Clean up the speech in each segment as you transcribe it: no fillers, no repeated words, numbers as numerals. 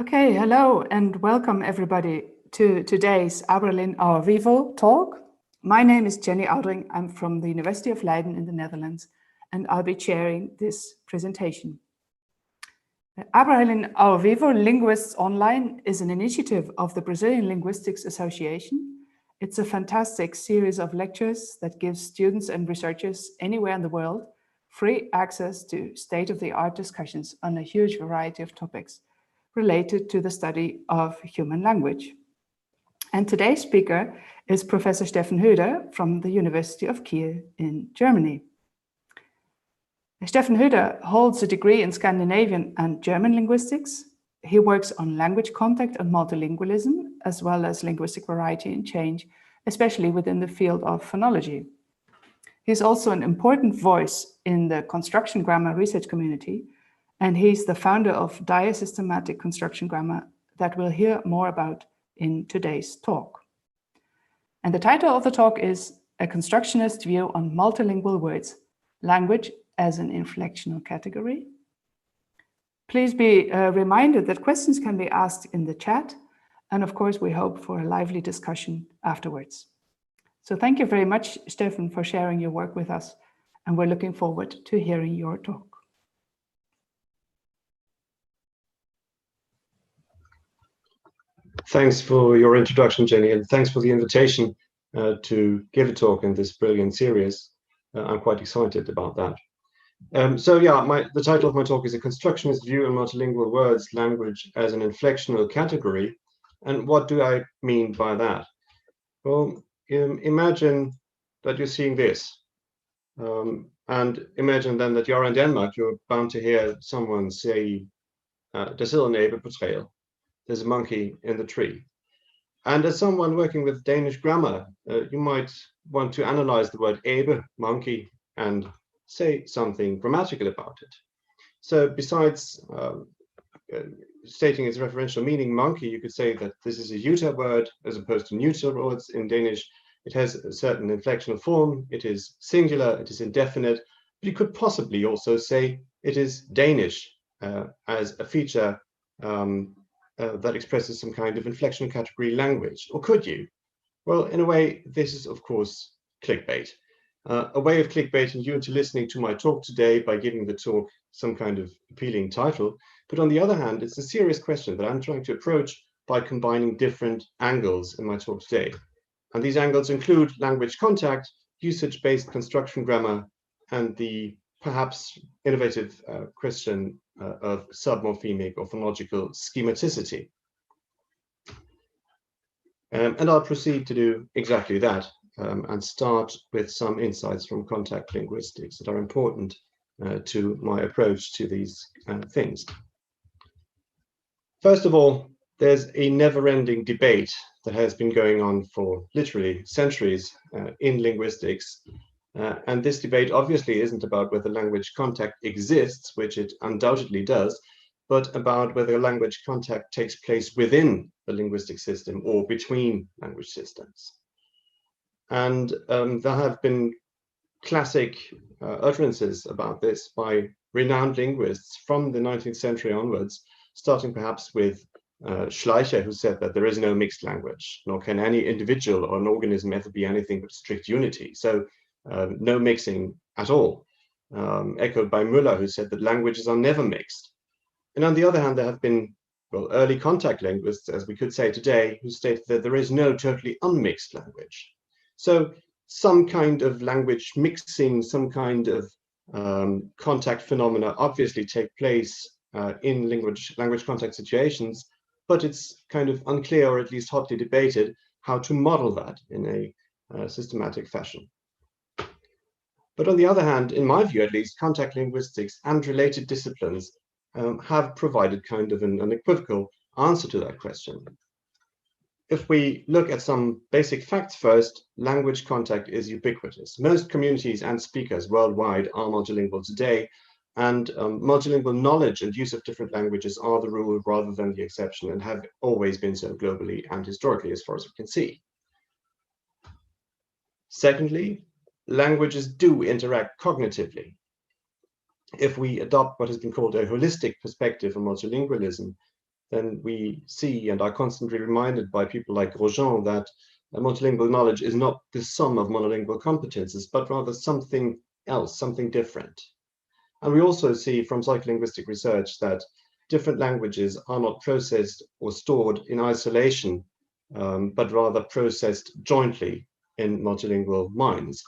Okay, hello and welcome everybody to today's ABRALIN Our Vivo talk. My name is Jenny Oudring. I'm from the University of Leiden in the Netherlands, and I'll be chairing this presentation. ABRALIN Our Vivo Linguists Online is an initiative of the Brazilian Linguistics Association. It's a fantastic series of lectures that gives students and researchers anywhere in the world free access to state-of-the-art discussions on a huge variety of topics related to the study of human language. And today's speaker is Professor Steffen Höder from the University of Kiel in Germany. Steffen Höder holds a degree in Scandinavian and German linguistics. He works on language contact and multilingualism, as well as linguistic variety and change, especially within the field of phonology. He's also an important voice in the construction grammar research community, and he's the founder of Diasystematic Construction Grammar that we'll hear more about in today's talk. And the title of the talk is A Constructionist View on Multilingual Words, Language as an Inflectional Category. Please be reminded that questions can be asked in the chat, and of course we hope for a lively discussion afterwards. So thank you very much, Steffen, for sharing your work with us, and we're looking forward to hearing your talk. Thanks for your introduction, Jenny, and thanks for the invitation to give a talk in this brilliant series. I'm quite excited about that. The title of my talk is A Constructionist View on Multilingual Words, Language as an Inflectional Category. And what do I mean by that? Well, imagine that you're seeing this. And imagine then that you're in Denmark, you're bound to hear someone say, der sidder en abe på træet. There's a monkey in the tree. And as someone working with Danish grammar, you might want to analyze the word abe, monkey, and say something grammatical about it. So besides stating its referential meaning, monkey, you could say that this is a neuter word as opposed to neuter words in Danish. It has a certain inflectional form, it is singular, it is indefinite, but you could possibly also say it is Danish as a feature that expresses some kind of inflectional category language, or could you? Well, in a way, this is of course clickbait. A way of clickbaiting you into listening to my talk today by giving the talk some kind of appealing title. But on the other hand, it's a serious question that I'm trying to approach by combining different angles in my talk today. And these angles include language contact, usage-based construction grammar, and the perhaps innovative question of submorphemic or phonological schematicity. And I'll proceed to do exactly that and start with some insights from contact linguistics that are important to my approach to these things. First of all, there's a never-ending debate that has been going on for literally centuries in linguistics. And this debate obviously isn't about whether language contact exists, which it undoubtedly does, but about whether language contact takes place within the linguistic system or between language systems. And there have been classic utterances about this by renowned linguists from the 19th century onwards, starting perhaps with Schleicher, who said that there is no mixed language, nor can any individual or an organism ever be anything but strict unity. So no mixing at all. Echoed by Müller, who said that languages are never mixed. And on the other hand, there have been, well, early contact linguists, as we could say today, who stated that there is no totally unmixed language. So some kind of language mixing, some kind of contact phenomena obviously take place in language contact situations, but it's kind of unclear, or at least hotly debated, how to model that in a systematic fashion. But on the other hand, in my view at least, contact linguistics and related disciplines have provided kind of an unequivocal answer to that question. If we look at some basic facts first, language contact is ubiquitous. Most communities and speakers worldwide are multilingual today, and multilingual knowledge and use of different languages are the rule rather than the exception, and have always been so globally and historically as far as we can see. Secondly, languages do interact cognitively. If we adopt what has been called a holistic perspective on multilingualism, then we see and are constantly reminded by people like Grosjean that multilingual knowledge is not the sum of monolingual competences, but rather something else, something different. And we also see from psycholinguistic research that different languages are not processed or stored in isolation, but rather processed jointly in multilingual minds.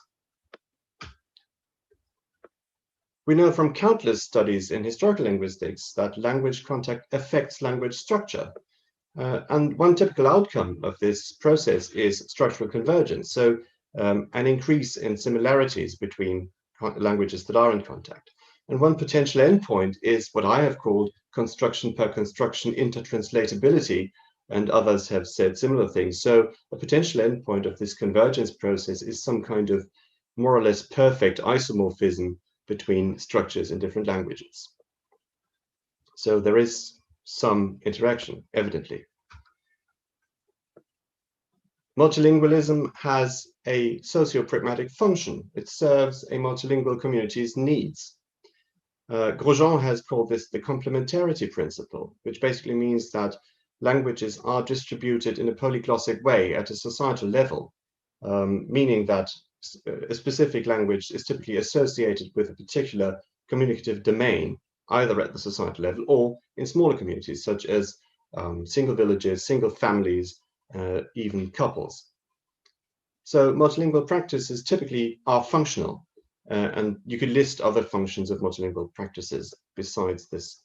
We know from countless studies in historical linguistics that language contact affects language structure. And one typical outcome of this process is structural convergence, so an increase in similarities between languages that are in contact. And one potential endpoint is what I have called construction per construction intertranslatability, and others have said similar things. So a potential endpoint of this convergence process is some kind of more or less perfect isomorphism between structures in different languages. So there is some interaction, evidently. Multilingualism has a socio-pragmatic function. It serves a multilingual community's needs. Grosjean has called this the complementarity principle, which basically means that languages are distributed in a polyglossic way at a societal level, meaning that a specific language is typically associated with a particular communicative domain, either at the societal level or in smaller communities, such as single villages, single families, even couples. So multilingual practices typically are functional, and you could list other functions of multilingual practices besides this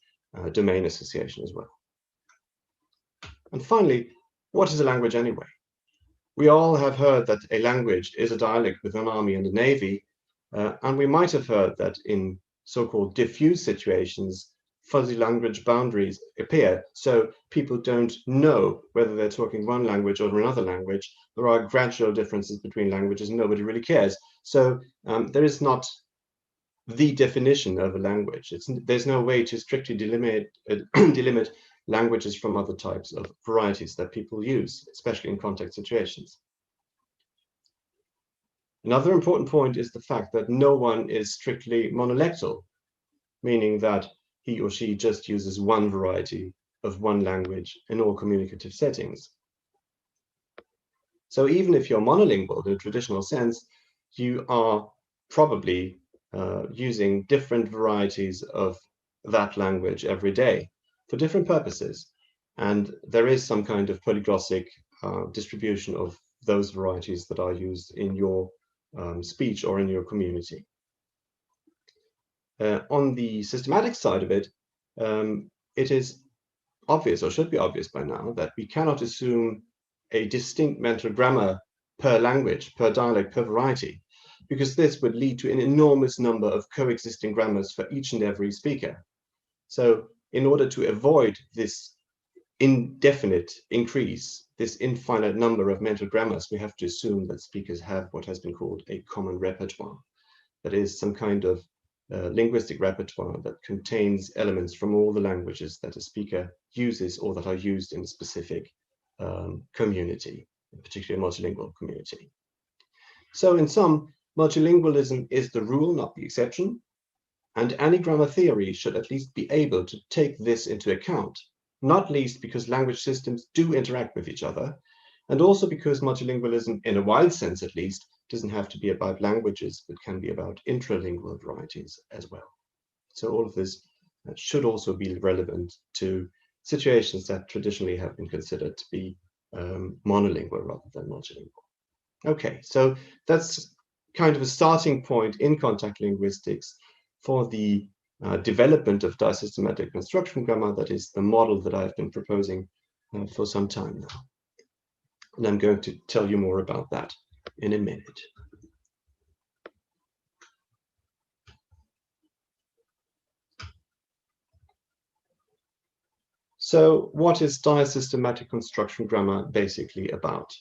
domain association as well. And finally, what is a language anyway? We all have heard that a language is a dialect with an army and a navy, and we might have heard that in so-called diffuse situations, fuzzy language boundaries appear, so people don't know whether they're talking one language or another language. There are gradual differences between languages and nobody really cares. So there is not the definition of a language. There's no way to strictly delimit languages from other types of varieties that people use, especially in contact situations. Another important point is the fact that no one is strictly monolectal, meaning that he or she just uses one variety of one language in all communicative settings. So even if you're monolingual in a traditional sense, you are probably using different varieties of that language every day for different purposes. And there is some kind of polyglossic distribution of those varieties that are used in your speech or in your community. On the systematic side of it, it is obvious, or should be obvious by now, that we cannot assume a distinct mental grammar per language, per dialect, per variety, because this would lead to an enormous number of coexisting grammars for each and every speaker. So in order to avoid this indefinite increase, this infinite number of mental grammars, we have to assume that speakers have what has been called a common repertoire. That is some kind of linguistic repertoire that contains elements from all the languages that a speaker uses or that are used in a specific community, particularly a multilingual community. So in sum, multilingualism is the rule, not the exception, and any grammar theory should at least be able to take this into account, not least because language systems do interact with each other, and also because multilingualism, in a wide sense at least, doesn't have to be about languages, but can be about intralingual varieties as well. So all of this should also be relevant to situations that traditionally have been considered to be monolingual rather than multilingual. Okay, so that's kind of a starting point in contact linguistics for the development of diasystematic construction grammar. That is the model that I've been proposing for some time now. And I'm going to tell you more about that in a minute. So what is diasystematic construction grammar basically about?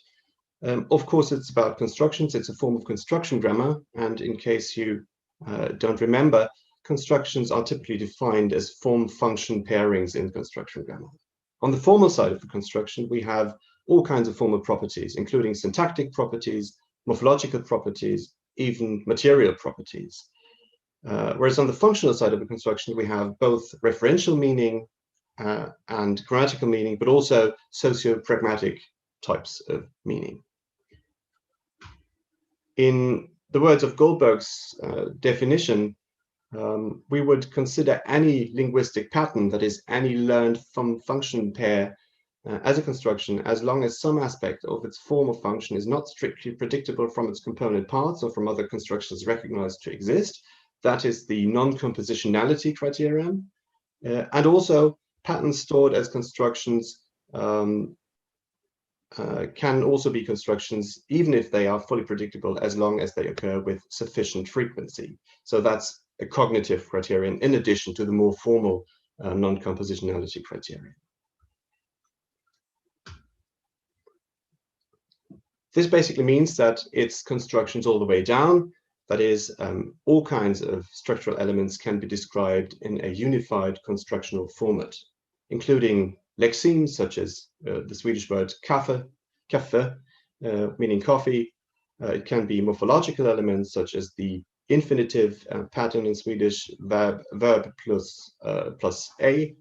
Of course, it's about constructions. It's a form of construction grammar. And in case you don't remember, constructions are typically defined as form-function pairings in construction grammar. On the formal side of the construction, we have all kinds of formal properties, including syntactic properties, morphological properties, even material properties. Whereas on the functional side of the construction, we have both referential meaning and grammatical meaning, but also socio-pragmatic types of meaning. In the words of Goldberg's definition, we would consider any linguistic pattern, that is, any learned from function pair, as a construction, as long as some aspect of its form or function is not strictly predictable from its component parts or from other constructions recognized to exist. That is the non-compositionality criterion. And also, patterns stored as constructions can also be constructions, even if they are fully predictable, as long as they occur with sufficient frequency. So that's a cognitive criterion in addition to the more formal non-compositionality criterion. This basically means that it's constructions all the way down. That is, all kinds of structural elements can be described in a unified constructional format, including lexemes such as the Swedish word kaffe, meaning coffee. It can be morphological elements such as the infinitive pattern in Swedish, verb plus a,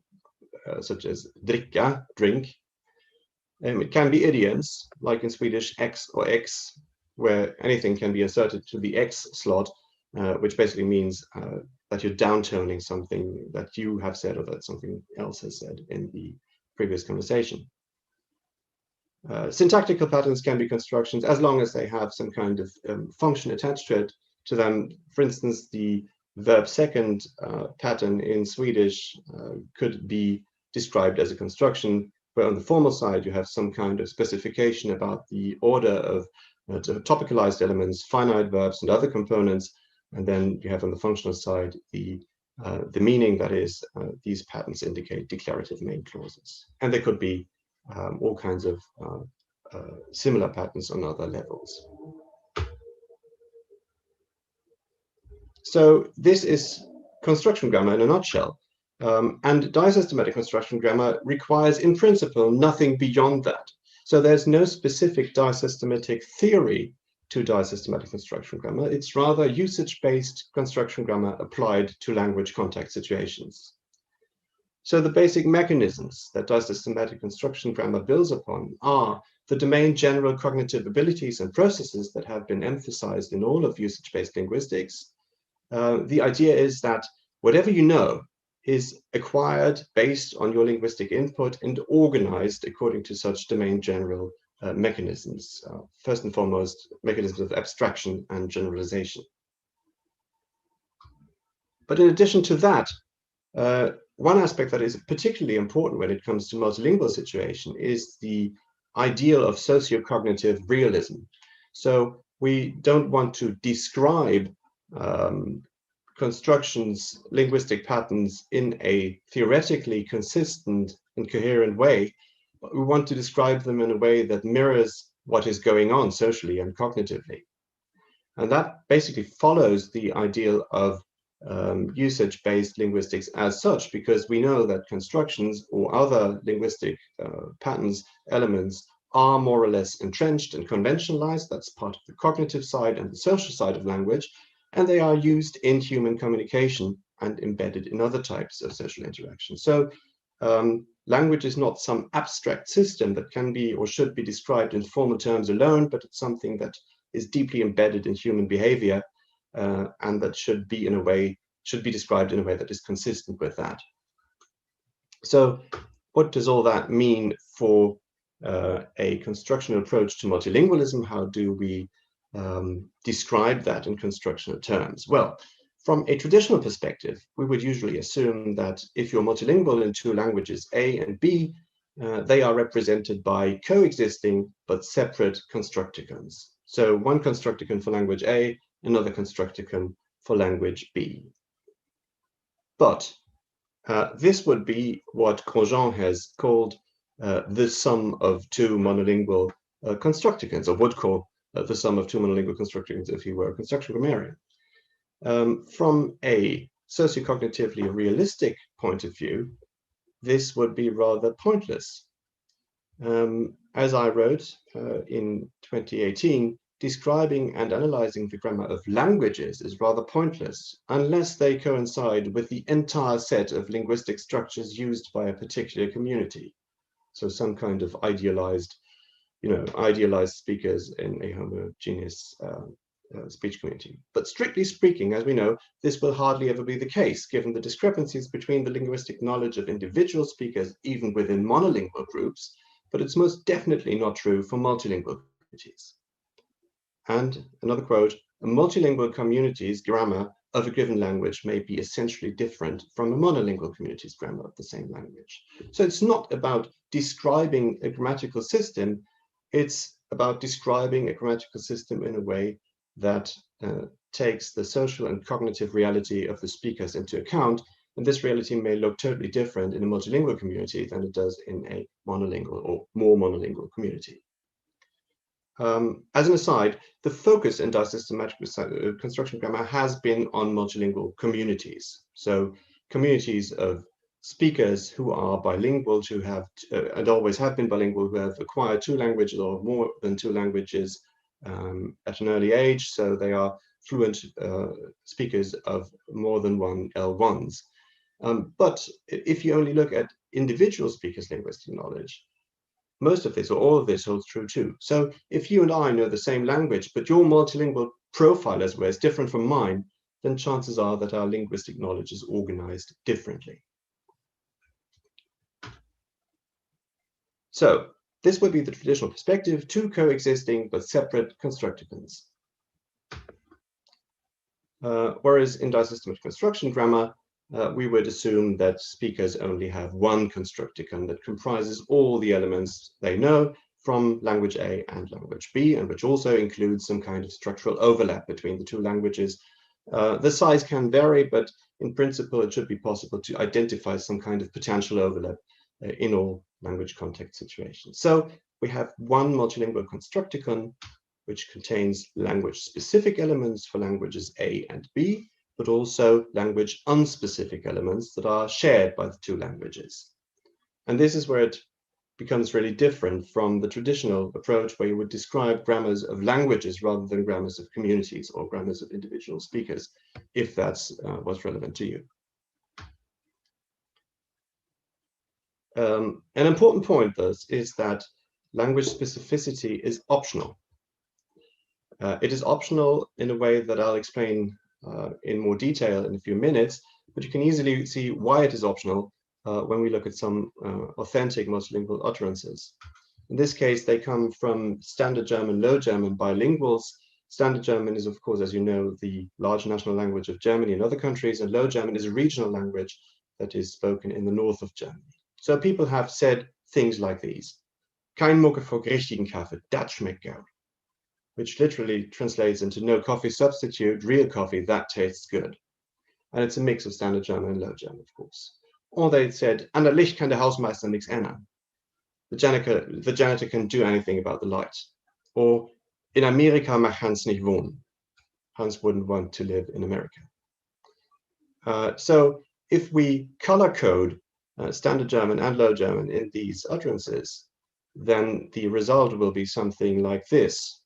such as dricka, drink. It can be idioms, like in Swedish x or x, where anything can be inserted to the x slot, which basically means that you're downtoning something that you have said or that something else has said in the previous conversation. Syntactical patterns can be constructions as long as they have some kind of function attached to them. For instance, the verb second pattern in Swedish could be described as a construction, where on the formal side you have some kind of specification about the order of topicalized elements, finite verbs, and other components, and then you have on the functional side the meaning, that is, these patterns indicate declarative main clauses, and there could be all kinds of similar patterns on other levels. So this is construction grammar in a nutshell. And diasystematic construction grammar requires, in principle, nothing beyond that. So there's no specific diasystematic theory to diasystematic construction grammar. It's rather usage-based construction grammar applied to language contact situations. So the basic mechanisms that diasystematic construction grammar builds upon are the domain general cognitive abilities and processes that have been emphasized in all of usage-based linguistics. The idea is that whatever you know is acquired based on your linguistic input and organized according to such domain general mechanisms. First and foremost, mechanisms of abstraction and generalization. But in addition to that, one aspect that is particularly important when it comes to multilingual situation is the ideal of socio-cognitive realism. So we don't want to describe constructions, linguistic patterns in a theoretically consistent and coherent way, but we want to describe them in a way that mirrors what is going on socially and cognitively. And that basically follows the ideal of usage-based linguistics as such, because we know that constructions or other linguistic patterns, elements, are more or less entrenched and conventionalized. That's part of the cognitive side and the social side of language, and they are used in human communication and embedded in other types of social interaction. So language is not some abstract system that can be or should be described in formal terms alone, but it's something that is deeply embedded in human behavior, and that should be described in a way that is consistent with that. So what does all that mean for a constructional approach to multilingualism? How do we describe that in constructional terms? Well, from a traditional perspective, we would usually assume that if you're multilingual in two languages, A and B, they are represented by coexisting but separate constructicons. So one constructicon for language A, another constructicon for language B. But this would be what Grosjean has called the sum of two monolingual constructicons, or would call the sum of two monolingual constructicons if he were a construction grammarian. From a sociocognitively realistic point of view, this would be rather pointless. As I wrote in 2018, describing and analyzing the grammar of languages is rather pointless unless they coincide with the entire set of linguistic structures used by a particular community. So some kind of idealized, idealized speakers in a homogeneous speech community. But strictly speaking, as we know, this will hardly ever be the case, given the discrepancies between the linguistic knowledge of individual speakers, even within monolingual groups, but it's most definitely not true for multilingual communities. And another quote, a multilingual community's grammar of a given language may be essentially different from a monolingual community's grammar of the same language. So it's not about describing a grammatical system, it's about describing a grammatical system in a way that takes the social and cognitive reality of the speakers into account. And this reality may look totally different in a multilingual community than it does in a monolingual or more monolingual community. As an aside, the focus in diasystematic construction grammar has been on multilingual communities. So communities of speakers who are bilingual, who have and always have been bilingual, who have acquired 2 languages or more than 2 languages at an early age. So they are fluent speakers of more than 1 L1s. But if you only look at individual speakers' linguistic knowledge, most of this or all of this holds true too. So if you and I know the same language, but your multilingual profile, as well, is different from mine, then chances are that our linguistic knowledge is organized differently. So this would be the traditional perspective, 2 coexisting but separate constructicons. Whereas in diasystematic construction grammar, we would assume that speakers only have 1 constructicon that comprises all the elements they know from language A and language B, and which also includes some kind of structural overlap between the 2 languages. The size can vary, but in principle, it should be possible to identify some kind of potential overlap in all language context situations. So we have 1 multilingual constructicon, which contains language-specific elements for languages A and B, but also language unspecific elements that are shared by the 2 languages. And this is where it becomes really different from the traditional approach where you would describe grammars of languages rather than grammars of communities or grammars of individual speakers, if that's what's relevant to you. An important point, thus, is that language specificity is optional. It is optional in a way that I'll explain in more detail in a few minutes, but you can easily see why it is optional when we look at some authentic multilingual utterances. In this case, they come from Standard German, Low German bilinguals. Standard German is, of course, as you know, the large national language of Germany and other countries, and Low German is a regional language that is spoken in the north of Germany. So people have said things like these. Kein Muckefuck richtigen Kaffee, dat schmeckt gut. Which literally translates into no coffee substitute, real coffee, that tastes good. And it's a mix of Standard German and Low German, of course. Or they said, an der Licht kann der Hausmeister nichts ändern. The janitor can do anything about the light. Or, in Amerika mag Hans nicht wohnen. Hans wouldn't want to live in America. So if we color code Standard German and Low German in these utterances, then the result will be something like this,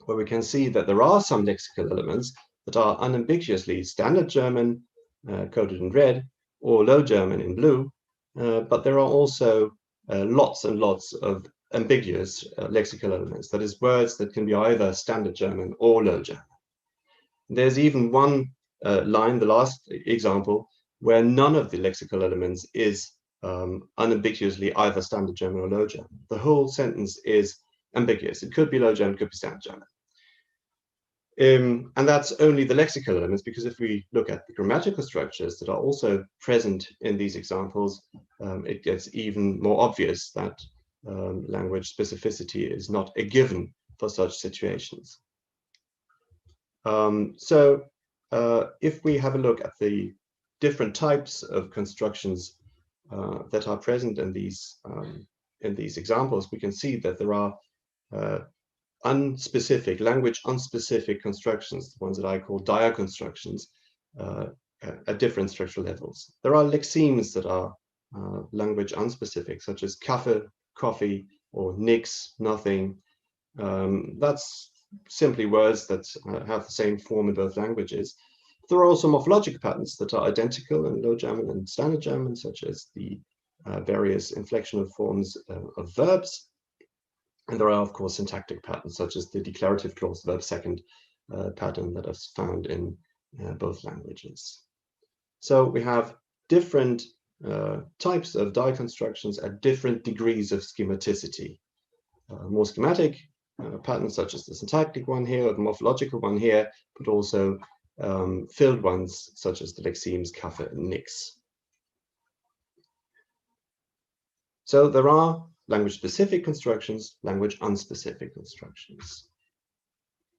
where we can see that there are some lexical elements that are unambiguously Standard German, coded in red, or Low German in blue, but there are also lots and lots of ambiguous lexical elements, that is, words that can be either Standard German or Low German. There's even one line, the last example, where none of the lexical elements is unambiguously either Standard German or Low German. The whole sentence is ambiguous. It could be Low German, it could be Standard German. And that's only the lexical elements, because if we look at the grammatical structures that are also present in these examples, it gets even more obvious that language specificity is not a given for such situations. So if we have a look at the different types of constructions that are present in these examples, we can see that there are language unspecific constructions, the ones that I call diaconstructions, at different structural levels. There are lexemes that are language unspecific, such as Kaffee, coffee, or nix, nothing. That's simply words that have the same form in both languages. There are also morphological patterns that are identical in Low German and Standard German, such as the various inflectional forms of verbs. And there are, of course, syntactic patterns, such as the declarative clause verb second pattern that is found in both languages. So we have different types of die constructions at different degrees of schematicity. More schematic patterns, such as the syntactic one here, or the morphological one here, but also filled ones, such as the lexemes, Kaffee, and Nix. So there are language-specific constructions, language-unspecific constructions.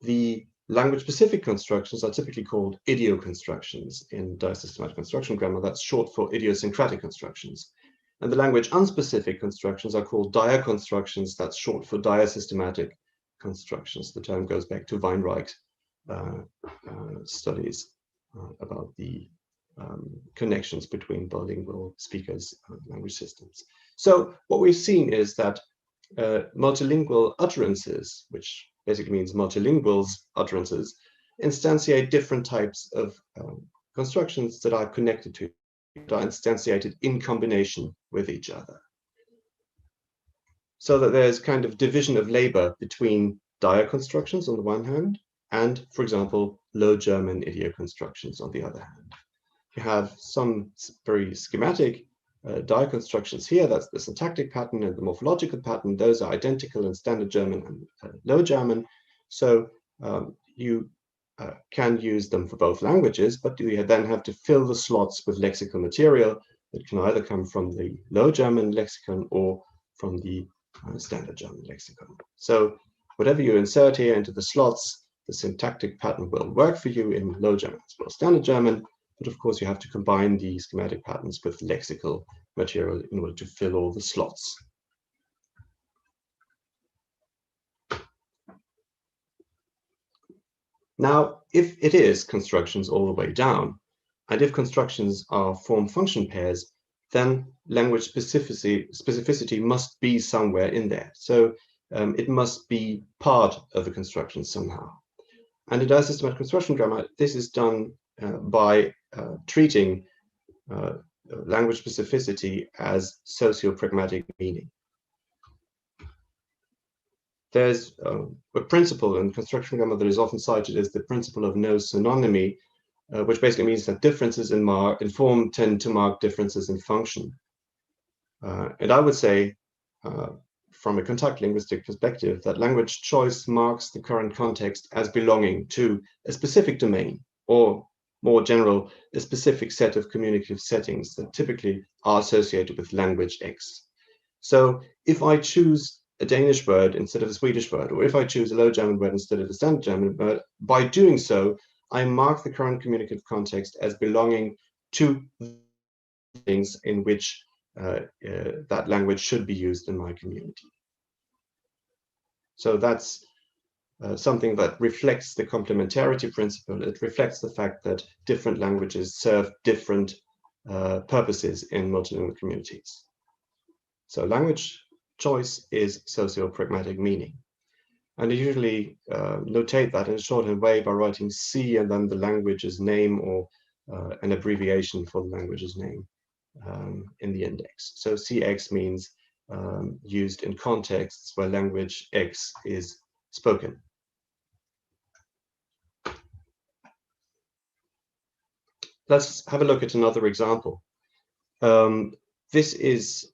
The language-specific constructions are typically called idioconstructions in diasystematic construction grammar. That's short for idiosyncratic constructions. And the language-unspecific constructions are called diaconstructions. That's short for diasystematic constructions. The term goes back to Weinreich studies about the connections between bilingual speakers and language systems. So what we've seen is that multilingual utterances, which basically means multilinguals utterances, instantiate different types of constructions that are connected to, that are instantiated in combination with each other. So that there's kind of division of labor between diaconstructions on the one hand, and, for example, Low German idioconstructions on the other hand. You have some very schematic diaconstructions here. That's the syntactic pattern and the morphological pattern. Those are identical in Standard German and Low German. So you can use them for both languages, but you then have to fill the slots with lexical material that can either come from the Low German lexicon or from the Standard German lexicon. So whatever you insert here into the slots, the syntactic pattern will work for you in Low German as well as Standard German. But of course, you have to combine the schematic patterns with lexical material in order to fill all the slots. Now, if it is constructions all the way down, and if constructions are form-function pairs, then language specificity must be somewhere in there. So it must be part of the construction somehow. And in diasystematic construction grammar, this is done by treating language specificity as socio-pragmatic meaning. There's a principle in construction grammar that is often cited as the principle of no synonymy, which basically means that differences in form tend to mark differences in function. And I would say, from a contact linguistic perspective, that language choice marks the current context as belonging to a specific domain, or more general, a specific set of communicative settings that typically are associated with language X. So if I choose a Danish word instead of a Swedish word, or if I choose a Low German word instead of a Standard German word, by doing so, I mark the current communicative context as belonging to things in which that language should be used in my community. So that's something that reflects the complementarity principle. It reflects the fact that different languages serve different purposes in multilingual communities. So language choice is socio-pragmatic meaning. And I usually notate that in a shorthand way by writing C and then the language's name, or an abbreviation for the language's name in the index. So CX means used in contexts where language X is spoken. Let's have a look at another example. This is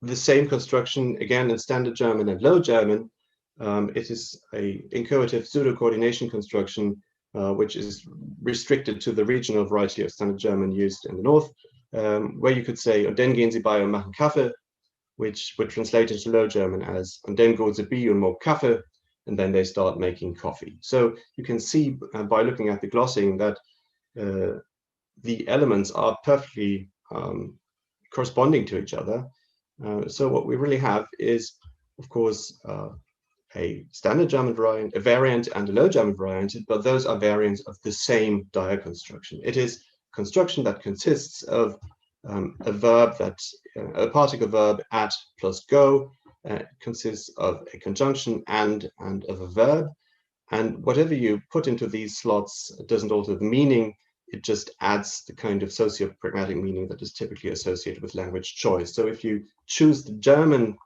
the same construction, again, in Standard German and Low German. It is an inchoative pseudo-coordination construction, which is restricted to the regional variety of Standard German used in the north, where you could say, und dann gehen sie bei und machen Kaffee, which would translate into Low German as, und dann gehen sie bei und machen Kaffee, and then they start making coffee. So you can see by looking at the glossing that the elements are perfectly corresponding to each other. So what we really have is, of course, a Standard German variant, a variant, and a Low German variant, but those are variants of the same diaconstruction. It is construction that consists of a verb that, a particle verb at plus go, consists of a conjunction and of a verb. And whatever you put into these slots doesn't alter the meaning. It just adds the kind of socio-pragmatic meaning that is typically associated with language choice. So if you choose the German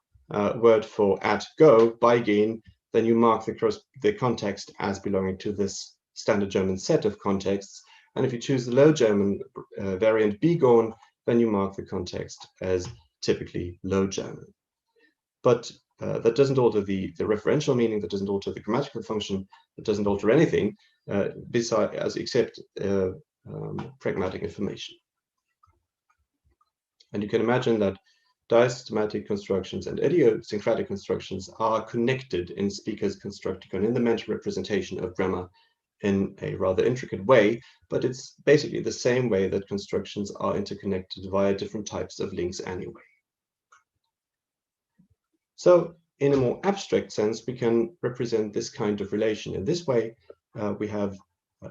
word for at go, beigehen, then you mark the context as belonging to this standard German set of contexts. And if you choose the Low German variant begone, then you mark the context as typically Low German. But that doesn't alter the referential meaning, that doesn't alter the grammatical function, that doesn't alter anything except pragmatic information. And you can imagine that diasystematic constructions and idiosyncratic constructions are connected in Speaker's Constructicon, in the mental representation of grammar, in a rather intricate way, but it's basically the same way that constructions are interconnected via different types of links anyway. So in a more abstract sense, we can represent this kind of relation. In this way, we have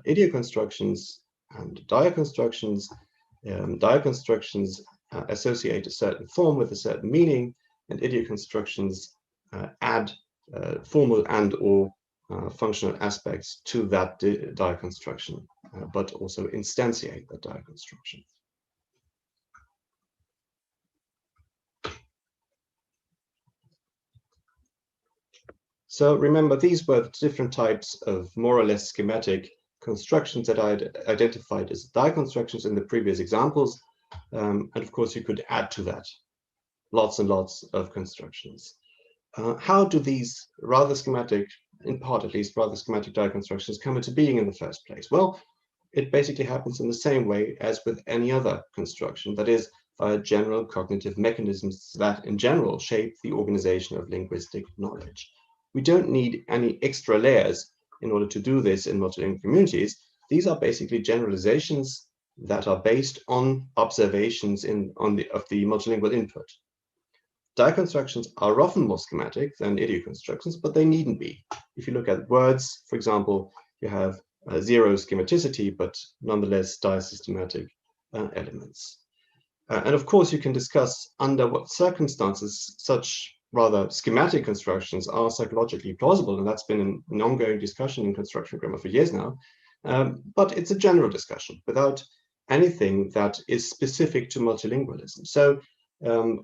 idioconstructions and diaconstructions. Diaconstructions associate a certain form with a certain meaning, and idioconstructions add formal and or functional aspects to that diaconstruction, but also instantiate that diaconstruction. So remember, these were the different types of more or less schematic constructions that I had identified as diaconstructions in the previous examples. And of course, you could add to that lots and lots of constructions. How do these rather schematic, in part at least, rather schematic diaconstructions come into being in the first place? Well, it basically happens in the same way as with any other construction, that is, via general cognitive mechanisms that in general shape the organization of linguistic knowledge. We don't need any extra layers in order to do this in multilingual communities. These are basically generalizations that are based on observations of the multilingual input. Diaconstructions are often more schematic than idioconstructions, but they needn't be. If you look at words, for example, you have zero schematicity, but nonetheless diasystematic elements. And of course, you can discuss under what circumstances such rather schematic constructions are psychologically plausible, and that's been an ongoing discussion in construction grammar for years now. But it's a general discussion without anything that is specific to multilingualism. So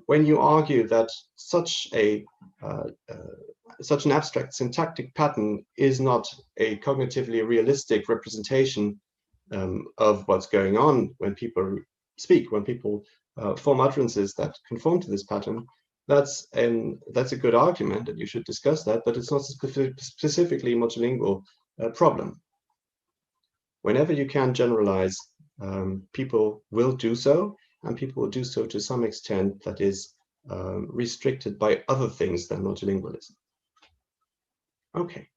when you argue that such an abstract syntactic pattern is not a cognitively realistic representation of what's going on when people speak, when people form utterances that conform to this pattern, that's a good argument, and you should discuss that, but it's not a specifically multilingual problem. Whenever you can generalize, people will do so, and people will do so to some extent that is restricted by other things than multilingualism. Okay,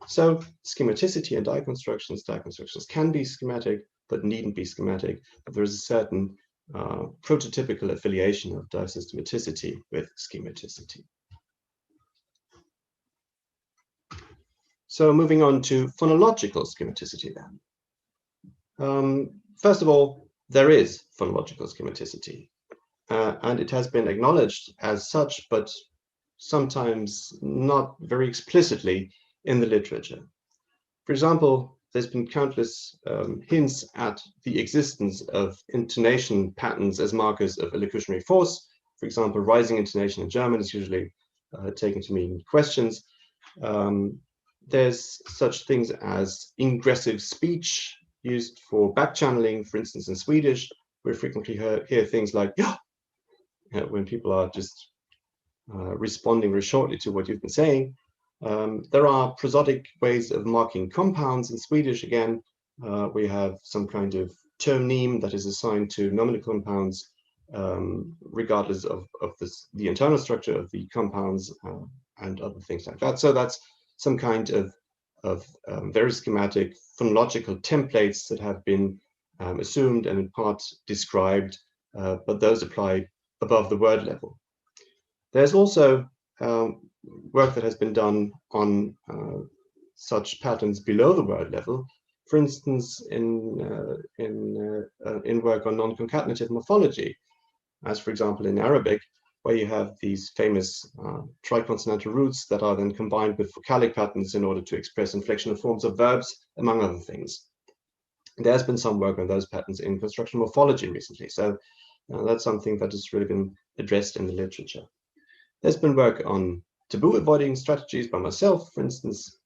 so schematicity and diaconstructions can be schematic, but needn't be schematic. But there is a certain prototypical affiliation of diasystematicity with schematicity. So moving on to phonological schematicity then. First of all, there is phonological schematicity, and it has been acknowledged as such, but sometimes not very explicitly in the literature. For example, there's been countless hints at the existence of intonation patterns as markers of illocutionary force. For example, rising intonation in German is usually taken to mean questions. There's such things as ingressive speech used for back-channeling. For instance, in Swedish, we frequently hear things like "ja," when people are just responding very shortly to what you've been saying. There are prosodic ways of marking compounds in Swedish. Again, we have some kind of termnym that is assigned to nominal compounds, regardless of the internal structure of the compounds and other things like that. So that's some kind of very schematic phonological templates that have been assumed and in part described, but those apply above the word level. There's also work that has been done on such patterns below the word level. For instance, in work on non-concatenative morphology, as for example in Arabic, where you have these famous triconsonantal roots that are then combined with vocalic patterns in order to express inflectional forms of verbs, among other things. There's been some work on those patterns in constructional morphology recently, so that's something that has really been addressed in the literature. There's been work on taboo avoiding strategies by myself, for instance,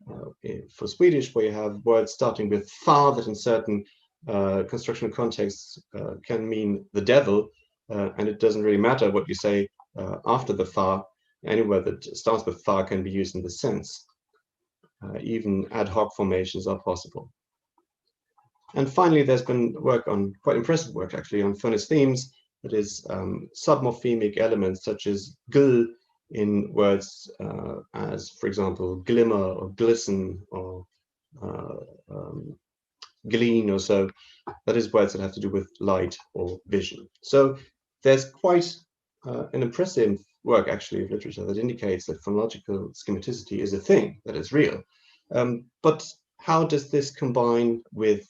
for Swedish, where you have words starting with far that in certain constructional contexts can mean the devil, and it doesn't really matter what you say after the far. Any word that starts with far can be used in this sense. Even ad hoc formations are possible. And finally, there's been work on, quite impressive work actually, on phonemes, that is submorphemic elements such as gl in words as, for example, glimmer or glisten or glean or so. That is words that have to do with light or vision. So there's quite an impressive work actually of literature that indicates that phonological schematicity is a thing, that is real. But how does this combine with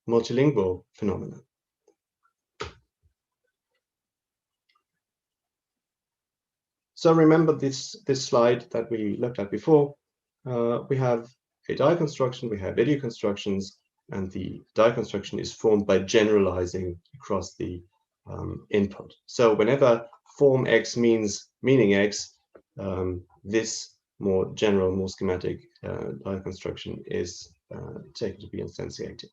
multilingual phenomena? So remember this slide that we looked at before. We have a die construction, we have idiot constructions, and the die construction is formed by generalizing across the input. So whenever form X means meaning X, this more general, more schematic die construction is taken to be instantiated.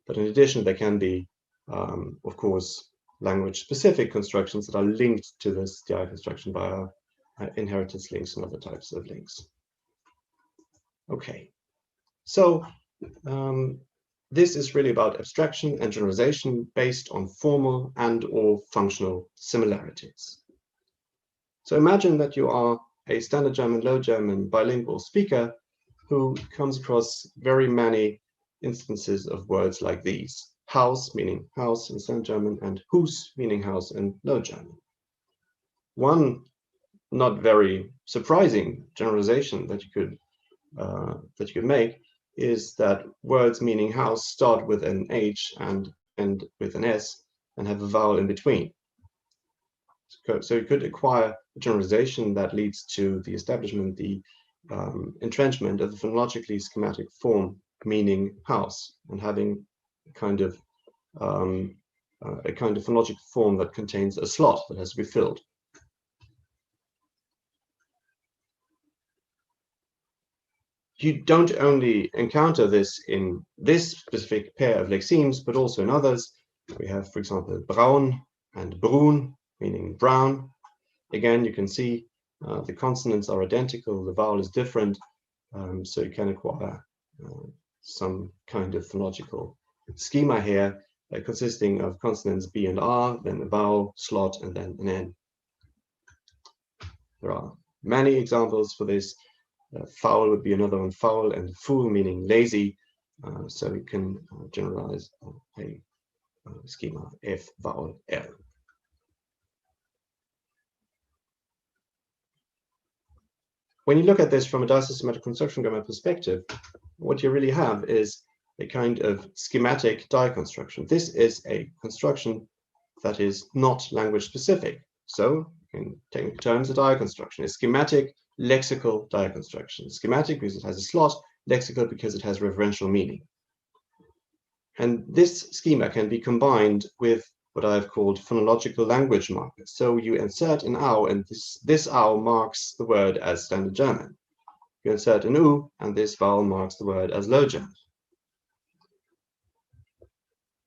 But in addition, there can be, of course, language-specific constructions that are linked to this die construction via inheritance links and other types of links. Okay, so this is really about abstraction and generalization based on formal and or functional similarities. So imagine that you are a Standard German, Low German bilingual speaker who comes across very many instances of words like these. Haus meaning house in Standard German and Hus meaning house in Low German. One not very surprising generalization that you could make is that words meaning house start with an H and end with an S and have a vowel in between. So you could acquire a generalization that leads to the establishment, the entrenchment of the phonologically schematic form meaning house, and having a kind of phonological form that contains a slot that has to be filled. You don't only encounter this in this specific pair of lexemes, but also in others. We have, for example, braun and brun, meaning brown. Again, you can see the consonants are identical, the vowel is different, so you can acquire some kind of phonological schema here, consisting of consonants B and R, then a vowel, slot, and then an N. There are many examples for this. Foul would be another one, foul, and fool meaning lazy. So you can generalize a schema F vowel L. When you look at this from a disystemmatic construction grammar perspective, what you really have is a kind of schematic die construction. This is a construction that is not language specific. So in technical terms, a die construction is schematic lexical die construction. Schematic because it has a slot, lexical because it has referential meaning. And this schema can be combined with what I've called phonological language markers. So you insert an ow, and this ow marks the word as Standard German. You insert an u, and this vowel marks the word as Low German.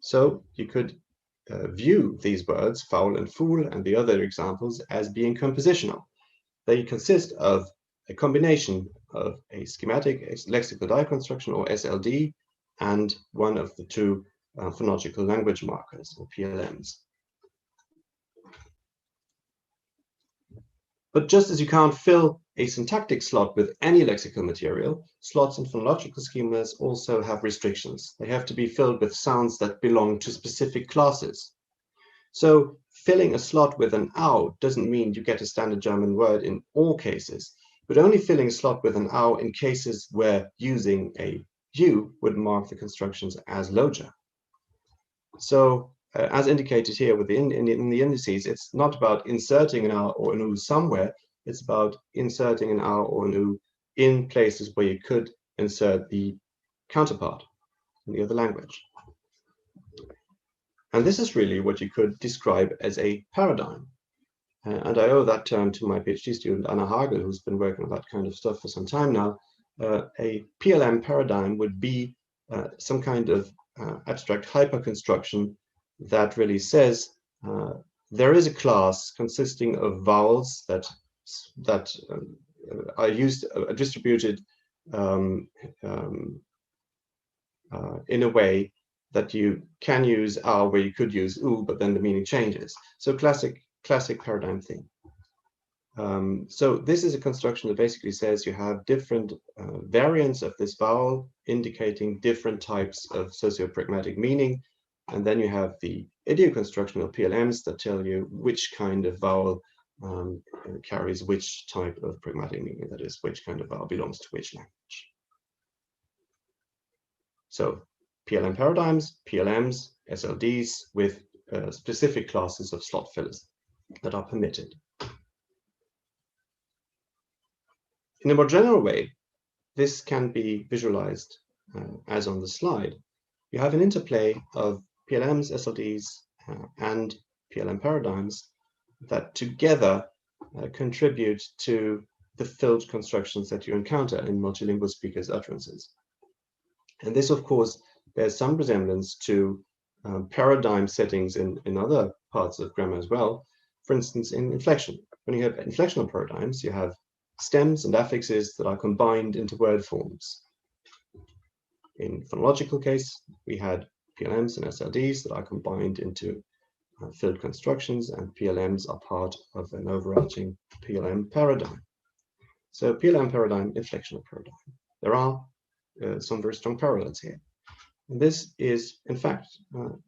So you could view these words, foul and fool, and the other examples as being compositional. They consist of a combination of a schematic, a lexical die construction, or SLD, and one of the two phonological language markers, or PLMs. But just as you can't fill a syntactic slot with any lexical material, slots in phonological schemas also have restrictions. They have to be filled with sounds that belong to specific classes. So filling a slot with an ow doesn't mean you get a Standard German word in all cases, but only filling a slot with an ow in cases where using a u would mark the constructions as Low German. So as indicated here with in the indices, it's not about inserting an R or an U somewhere. It's about inserting an R or an U in places where you could insert the counterpart in the other language. And this is really what you could describe as a paradigm. And I owe that term to my PhD student, Anna Hagel, who's been working on that kind of stuff for some time now. A PLM paradigm would be some kind of abstract hyperconstruction that really says there is a class consisting of vowels that are distributed in a way that you can use R where you could use U, but then the meaning changes. So classic paradigm thing. So this is a construction that basically says you have different variants of this vowel indicating different types of sociopragmatic meaning. And then you have the idioconstructional PLMs that tell you which kind of vowel carries which type of pragmatic meaning, that is, which kind of vowel belongs to which language. So PLM paradigms, PLMs, SLDs with specific classes of slot fillers that are permitted. In a more general way, this can be visualized as on the slide. You have an interplay of PLMs, SLDs, and PLM paradigms that together contribute to the filled constructions that you encounter in multilingual speakers' utterances. And this, of course, bears some resemblance to paradigm settings in other parts of grammar as well. For instance, in inflection. When you have inflectional paradigms, you have stems and affixes that are combined into word forms. In phonological case, we had PLMs and SLDs that are combined into filled constructions, and PLMs are part of an overarching PLM paradigm. So PLM paradigm, inflectional paradigm. There are some very strong parallels here. And this is, in fact,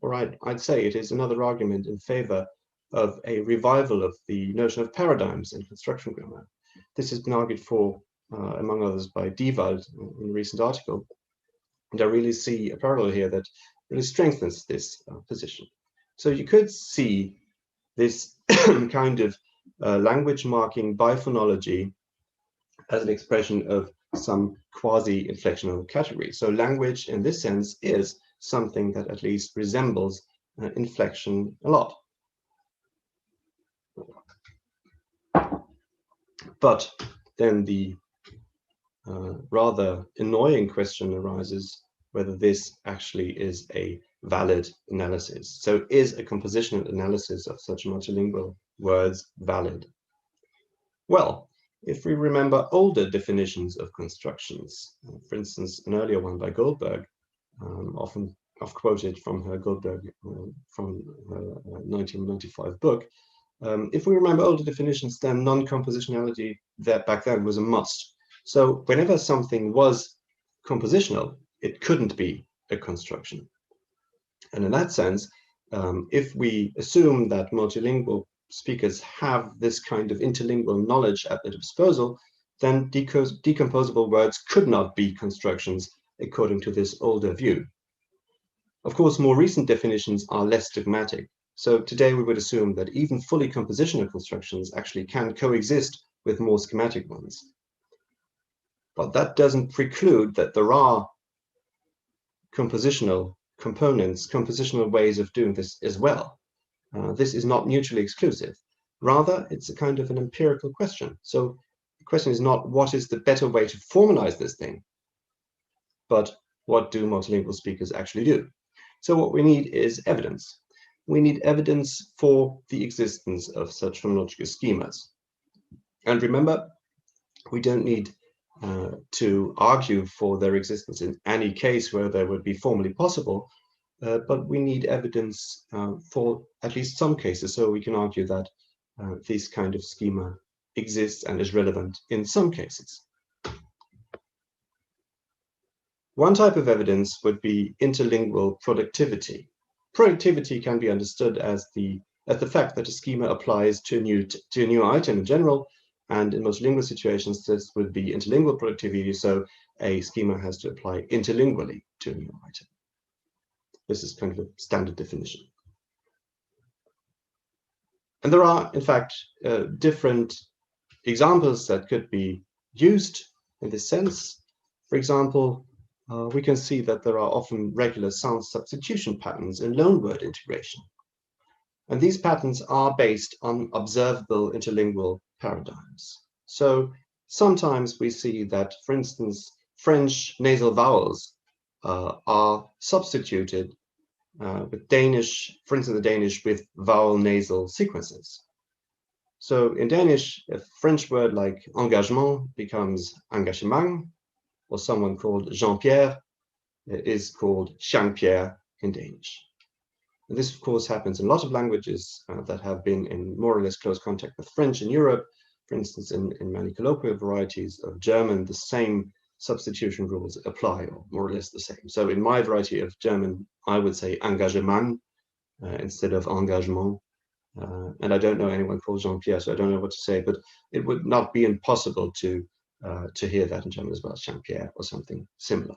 or I'd say it is another argument in favor of a revival of the notion of paradigms in construction grammar. This has been argued for, among others, by Diewald in a recent article. And I really see a parallel here that really strengthens this position. So you could see this kind of language marking biphonology as an expression of some quasi-inflectional category. So language in this sense is something that at least resembles inflection a lot. But then the rather annoying question arises whether this actually is a valid analysis. So is a compositional analysis of such multilingual words valid? Well, if we remember older definitions of constructions, for instance, an earlier one by Goldberg, often I've quoted from her Goldberg from her 1995 book. If we remember older definitions, then non-compositionality back then was a must. So whenever something was compositional, it couldn't be a construction. And in that sense, if we assume that multilingual speakers have this kind of interlingual knowledge at their disposal, then decomposable words could not be constructions according to this older view. Of course, more recent definitions are less dogmatic. So today we would assume that even fully compositional constructions actually can coexist with more schematic ones. But that doesn't preclude that there are compositional components, compositional ways of doing this as well. This is not mutually exclusive. Rather, it's a kind of an empirical question. So the question is not what is the better way to formalize this thing, but what do multilingual speakers actually do? So what we need is evidence. We need evidence for the existence of such phonological schemas. And remember, we don't need to argue for their existence in any case where they would be formally possible, but we need evidence for at least some cases, so we can argue that this kind of schema exists and is relevant in some cases. One type of evidence would be interlingual productivity. Productivity can be understood as the fact that a schema applies to a new item in general, and in multilingual situations, this would be interlingual productivity, so a schema has to apply interlingually to a new item. This is kind of a standard definition. And there are, in fact, different examples that could be used in this sense. For example, we can see that there are often regular sound substitution patterns in loanword integration. And these patterns are based on observable interlingual paradigms. So sometimes we see that, for instance, French nasal vowels are substituted with Danish, for instance, the Danish with vowel nasal sequences. So in Danish, a French word like engagement becomes engagement, or someone called Jean-Pierre is called Jean-Pierre in Danish. And this, of course, happens in a lot of languages that have been in more or less close contact with French in Europe. For instance, in many colloquial varieties of German, the same substitution rules apply, or more or less the same. So in my variety of German, I would say engagement instead of engagement. And I don't know anyone called Jean-Pierre, so I don't know what to say, but it would not be impossible to hear that in German as well, Jean-Pierre or something similar.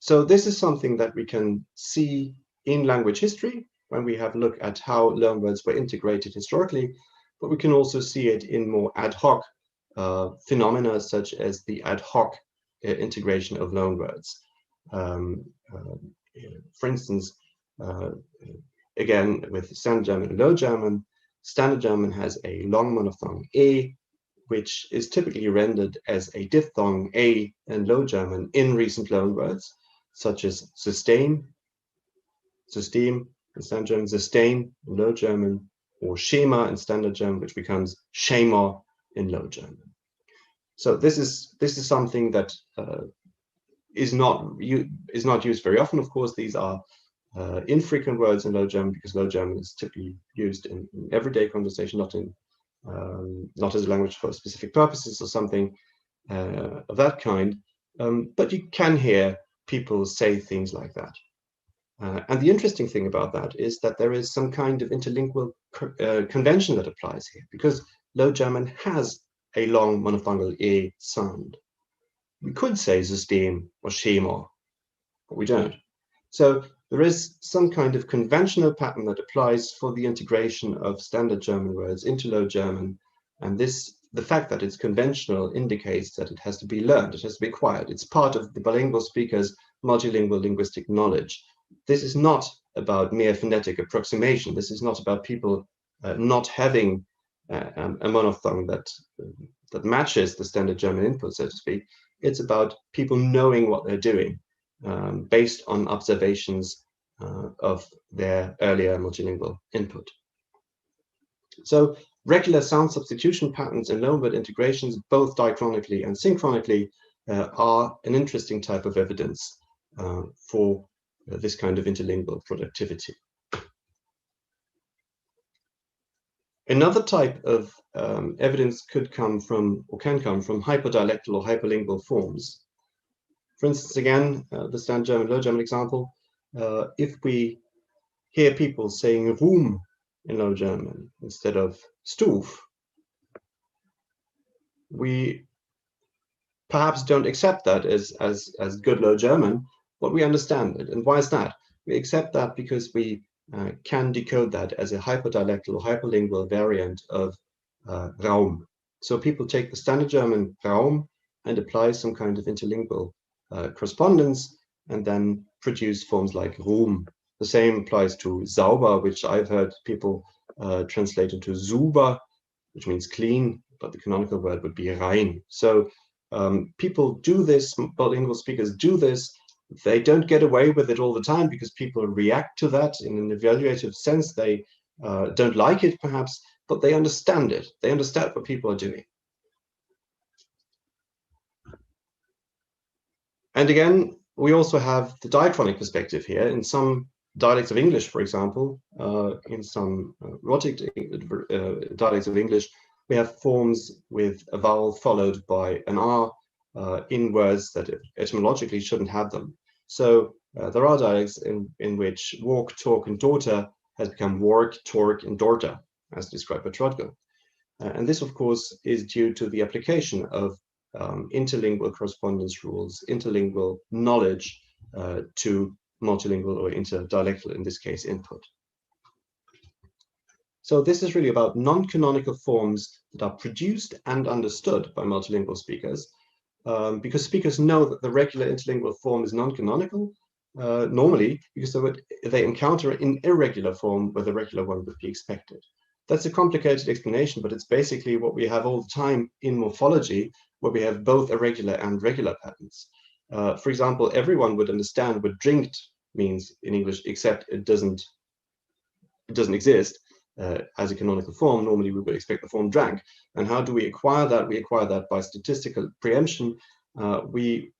So this is something that we can see in language history when we have a look at how loanwords were integrated historically, but we can also see it in more ad hoc phenomena, such as the ad hoc integration of loanwords. For instance, again, with Standard German and Low German, Standard German has a long monophthong e, which is typically rendered as a diphthong a in Low German in recent loanwords, such as sustain, System in Standard German, sustain in Low German, or Schema in Standard German, which becomes Schema in Low German. So this is something that is not used very often. Of course, these are infrequent words in Low German, because Low German is typically used in everyday conversation, not as a language for specific purposes or something of that kind. But you can hear people say things like that. And the interesting thing about that is that there is some kind of interlingual convention that applies here, because Low German has a long monophthongal e sound. We could say System or Schema, but we don't. So there is some kind of conventional pattern that applies for the integration of Standard German words into Low German, and the fact that it's conventional indicates that it has to be learned, it has to be acquired. It's part of the bilingual speaker's multilingual linguistic knowledge. This is not about mere phonetic approximation. This is not about people not having a monophthong that matches the Standard German input, so to speak. It's about people knowing what they're doing based on observations of their earlier multilingual input. So regular sound substitution patterns in loanword integrations, both diachronically and synchronically, are an interesting type of evidence for this kind of interlingual productivity. Another type of evidence could come from, or can come from, hyperdialectal or hyperlingual forms. For instance, again, the Standard German, Low German example, if we hear people saying Ruhm in Low German instead of Stuf, we perhaps don't accept that as good Low German, but we understand it. And why is that? We accept that because we can decode that as a hyperdialectal or hyperlingual variant of Raum. So people take the Standard German Raum and apply some kind of interlingual correspondence, and then produce forms like Ruhm. The same applies to sauber, which I've heard people translate into sauber, which means clean, but the canonical word would be rein. So people do this, bilingual speakers do this. They don't get away with it all the time because people react to that in an evaluative sense. They don't like it perhaps, but they understand it. They understand what people are doing. And again, we also have the diachronic perspective here. In some dialects of English, for example, in some rhotic dialects of English, we have forms with a vowel followed by an R in words that etymologically shouldn't have them. So there are dialects in which walk, talk, and daughter has become work, torque, and dorta, as described by Trodgo. And this, of course, is due to the application of interlingual correspondence rules, interlingual knowledge to multilingual or interdialectal, in this case, input. So this is really about non-canonical forms that are produced and understood by multilingual speakers, because speakers know that the regular interlingual form is non-canonical, normally, because they encounter an irregular form where the regular one would be expected. That's a complicated explanation, but it's basically what we have all the time in morphology, where we have both irregular and regular patterns. For example, everyone would understand what drinked means in English, except it doesn't exist as a canonical form. Normally, we would expect the form drank. And how do we acquire that? We acquire that by statistical preemption. We,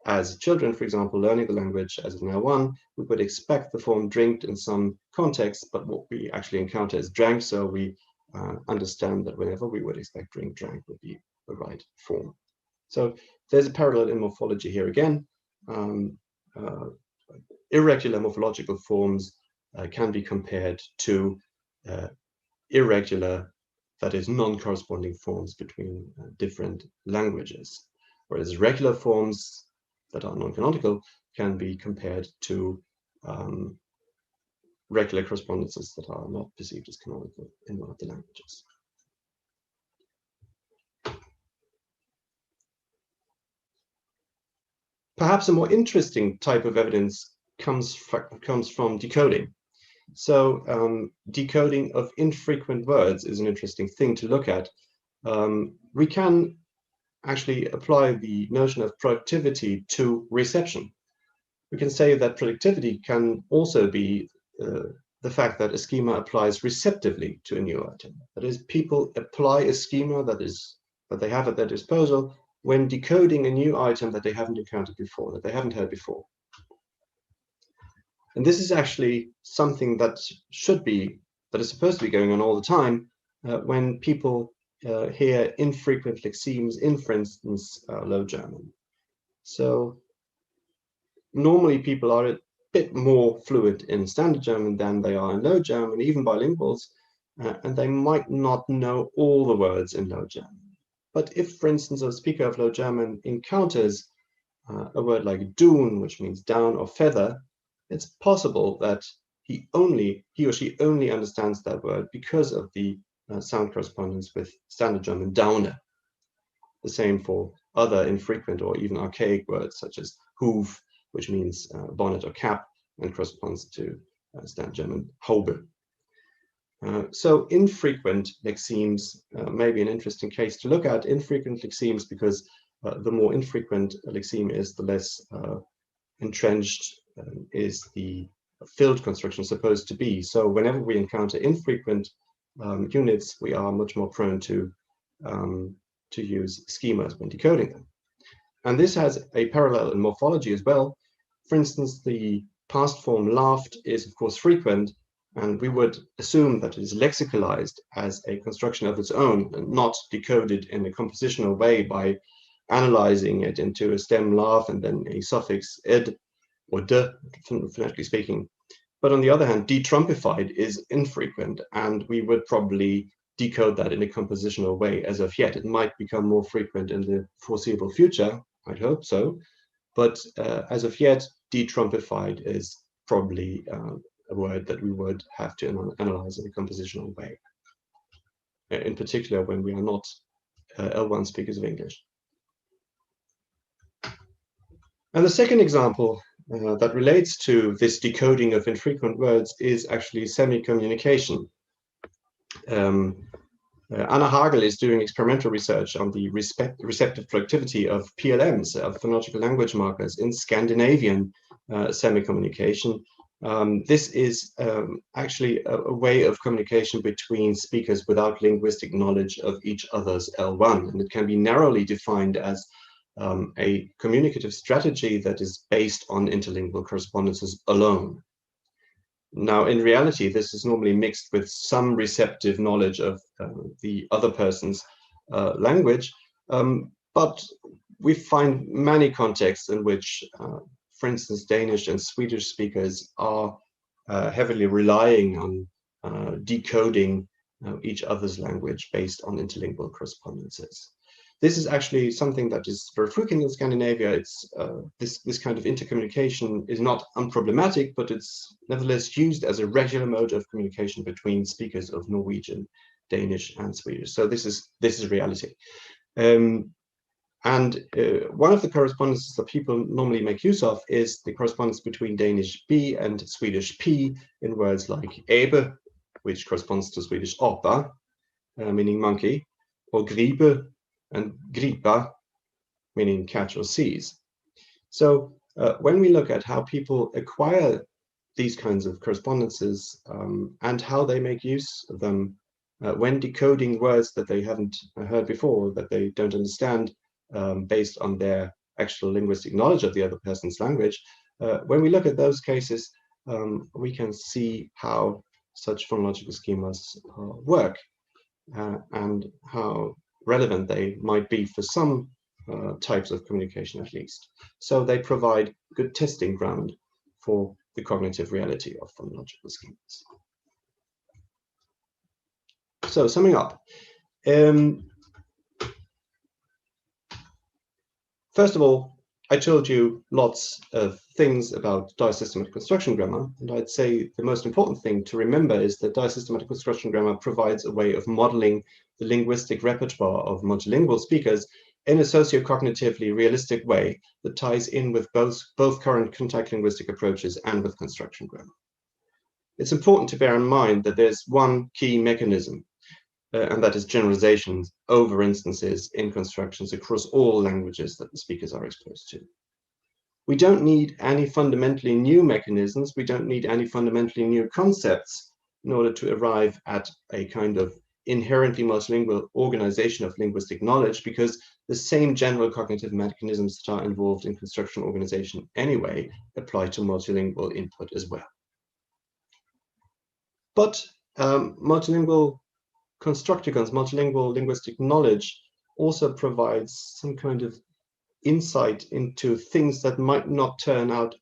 as children, for example, learning the language as of now one, we would expect the form drinked in some context, but what we actually encounter is drank. So we understand that whenever we would expect drink, drank would be the right form. So there's a parallel in morphology here again. Irregular morphological forms can be compared to irregular, that is, non-corresponding forms between different languages, whereas regular forms that are non-canonical can be compared to regular correspondences that are not perceived as canonical in one of the languages. Perhaps a more interesting type of evidence comes from decoding. So decoding of infrequent words is an interesting thing to look at. We can actually apply the notion of productivity to reception. We can say that productivity can also be the fact that a schema applies receptively to a new item. That is, people apply a schema that they have at their disposal when decoding a new item that they haven't encountered before, that they haven't heard before. And this is actually something that is supposed to be going on all the time when people hear infrequent lexemes in, for instance, Low German. So normally people are a bit more fluent in Standard German than they are in Low German, even bilinguals, and they might not know all the words in Low German. But if, for instance, a speaker of Low German encounters a word like dun, which means down or feather, it's possible that he or she only understands that word because of the sound correspondence with Standard German Daune. The same for other infrequent or even archaic words such as hoof, which means bonnet or cap and corresponds to Standard German Haube. So infrequent lexemes may be an interesting case to look at. Infrequent lexemes because the more infrequent a lexeme is, the less entrenched is the filled construction supposed to be. So whenever we encounter infrequent units, we are much more prone to use schemas when decoding them. And this has a parallel in morphology as well. For instance, the past form laughed is, of course, frequent, and we would assume that it is lexicalized as a construction of its own and not decoded in a compositional way by analyzing it into a stem laugh and then a suffix ed or de, phonetically speaking. But on the other hand, detrumpified is infrequent, and we would probably decode that in a compositional way as of yet. It might become more frequent in the foreseeable future, I'd hope so. But as of yet, detrumpified is probably a word that we would have to analyze in a compositional way, in particular when we are not L1 speakers of English. And the second example that relates to this decoding of infrequent words is actually semi-communication. Anna Hagel is doing experimental research on the receptive productivity of PLMs, of phonological language markers, in Scandinavian semi-communication. This is actually a way of communication between speakers without linguistic knowledge of each other's L1, and it can be narrowly defined as a communicative strategy that is based on interlingual correspondences alone. Now, in reality, this is normally mixed with some receptive knowledge of the other person's language, but we find many contexts in which, for instance, Danish and Swedish speakers are heavily relying on decoding each other's language based on interlingual correspondences. This is actually something that is very frequent in Scandinavia. It's this kind of intercommunication is not unproblematic, but it's nevertheless used as a regular mode of communication between speakers of Norwegian, Danish, and Swedish. So this is reality. One of the correspondences that people normally make use of is the correspondence between Danish B and Swedish P in words like Abe, which corresponds to Swedish apa, meaning monkey, or gribe and gripa, meaning catch or seize. So when we look at how people acquire these kinds of correspondences and how they make use of them when decoding words that they haven't heard before, that they don't understand, based on their actual linguistic knowledge of the other person's language, when we look at those cases, we can see how such phonological schemas work and how relevant they might be for some types of communication at least. So they provide good testing ground for the cognitive reality of phonological schemas. So summing up, first of all, I told you lots of things about diasystematic construction grammar, and I'd say the most important thing to remember is that diasystematic construction grammar provides a way of modeling the linguistic repertoire of multilingual speakers in a socio-cognitively realistic way that ties in with both current contact linguistic approaches and with construction grammar. It's important to bear in mind that there's one key mechanism, and that is generalizations over instances in constructions across all languages that the speakers are exposed to. We don't need any fundamentally new mechanisms. We don't need any fundamentally new concepts in order to arrive at a kind of inherently multilingual organization of linguistic knowledge, because the same general cognitive mechanisms that are involved in construction organization anyway apply to multilingual input as well. But multilingual constructicons, multilingual linguistic knowledge, also provides some kind of insight into things that might not turn out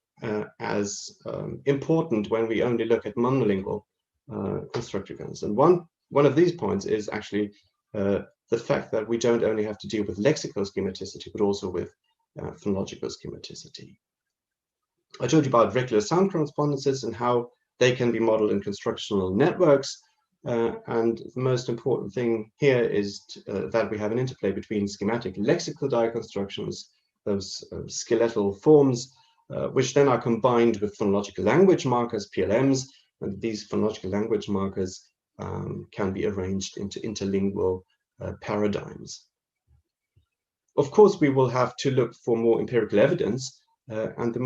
as important when we only look at monolingual constructicons. And one of these points is actually the fact that we don't only have to deal with lexical schematicity, but also with phonological schematicity. I told you about regular sound correspondences and how they can be modeled in constructional networks. And the most important thing here is that we have an interplay between schematic lexical diaconstructions, those skeletal forms, which then are combined with phonological language markers, PLMs, and these phonological language markers can be arranged into interlingual paradigms. Of course, we will have to look for more empirical evidence, and the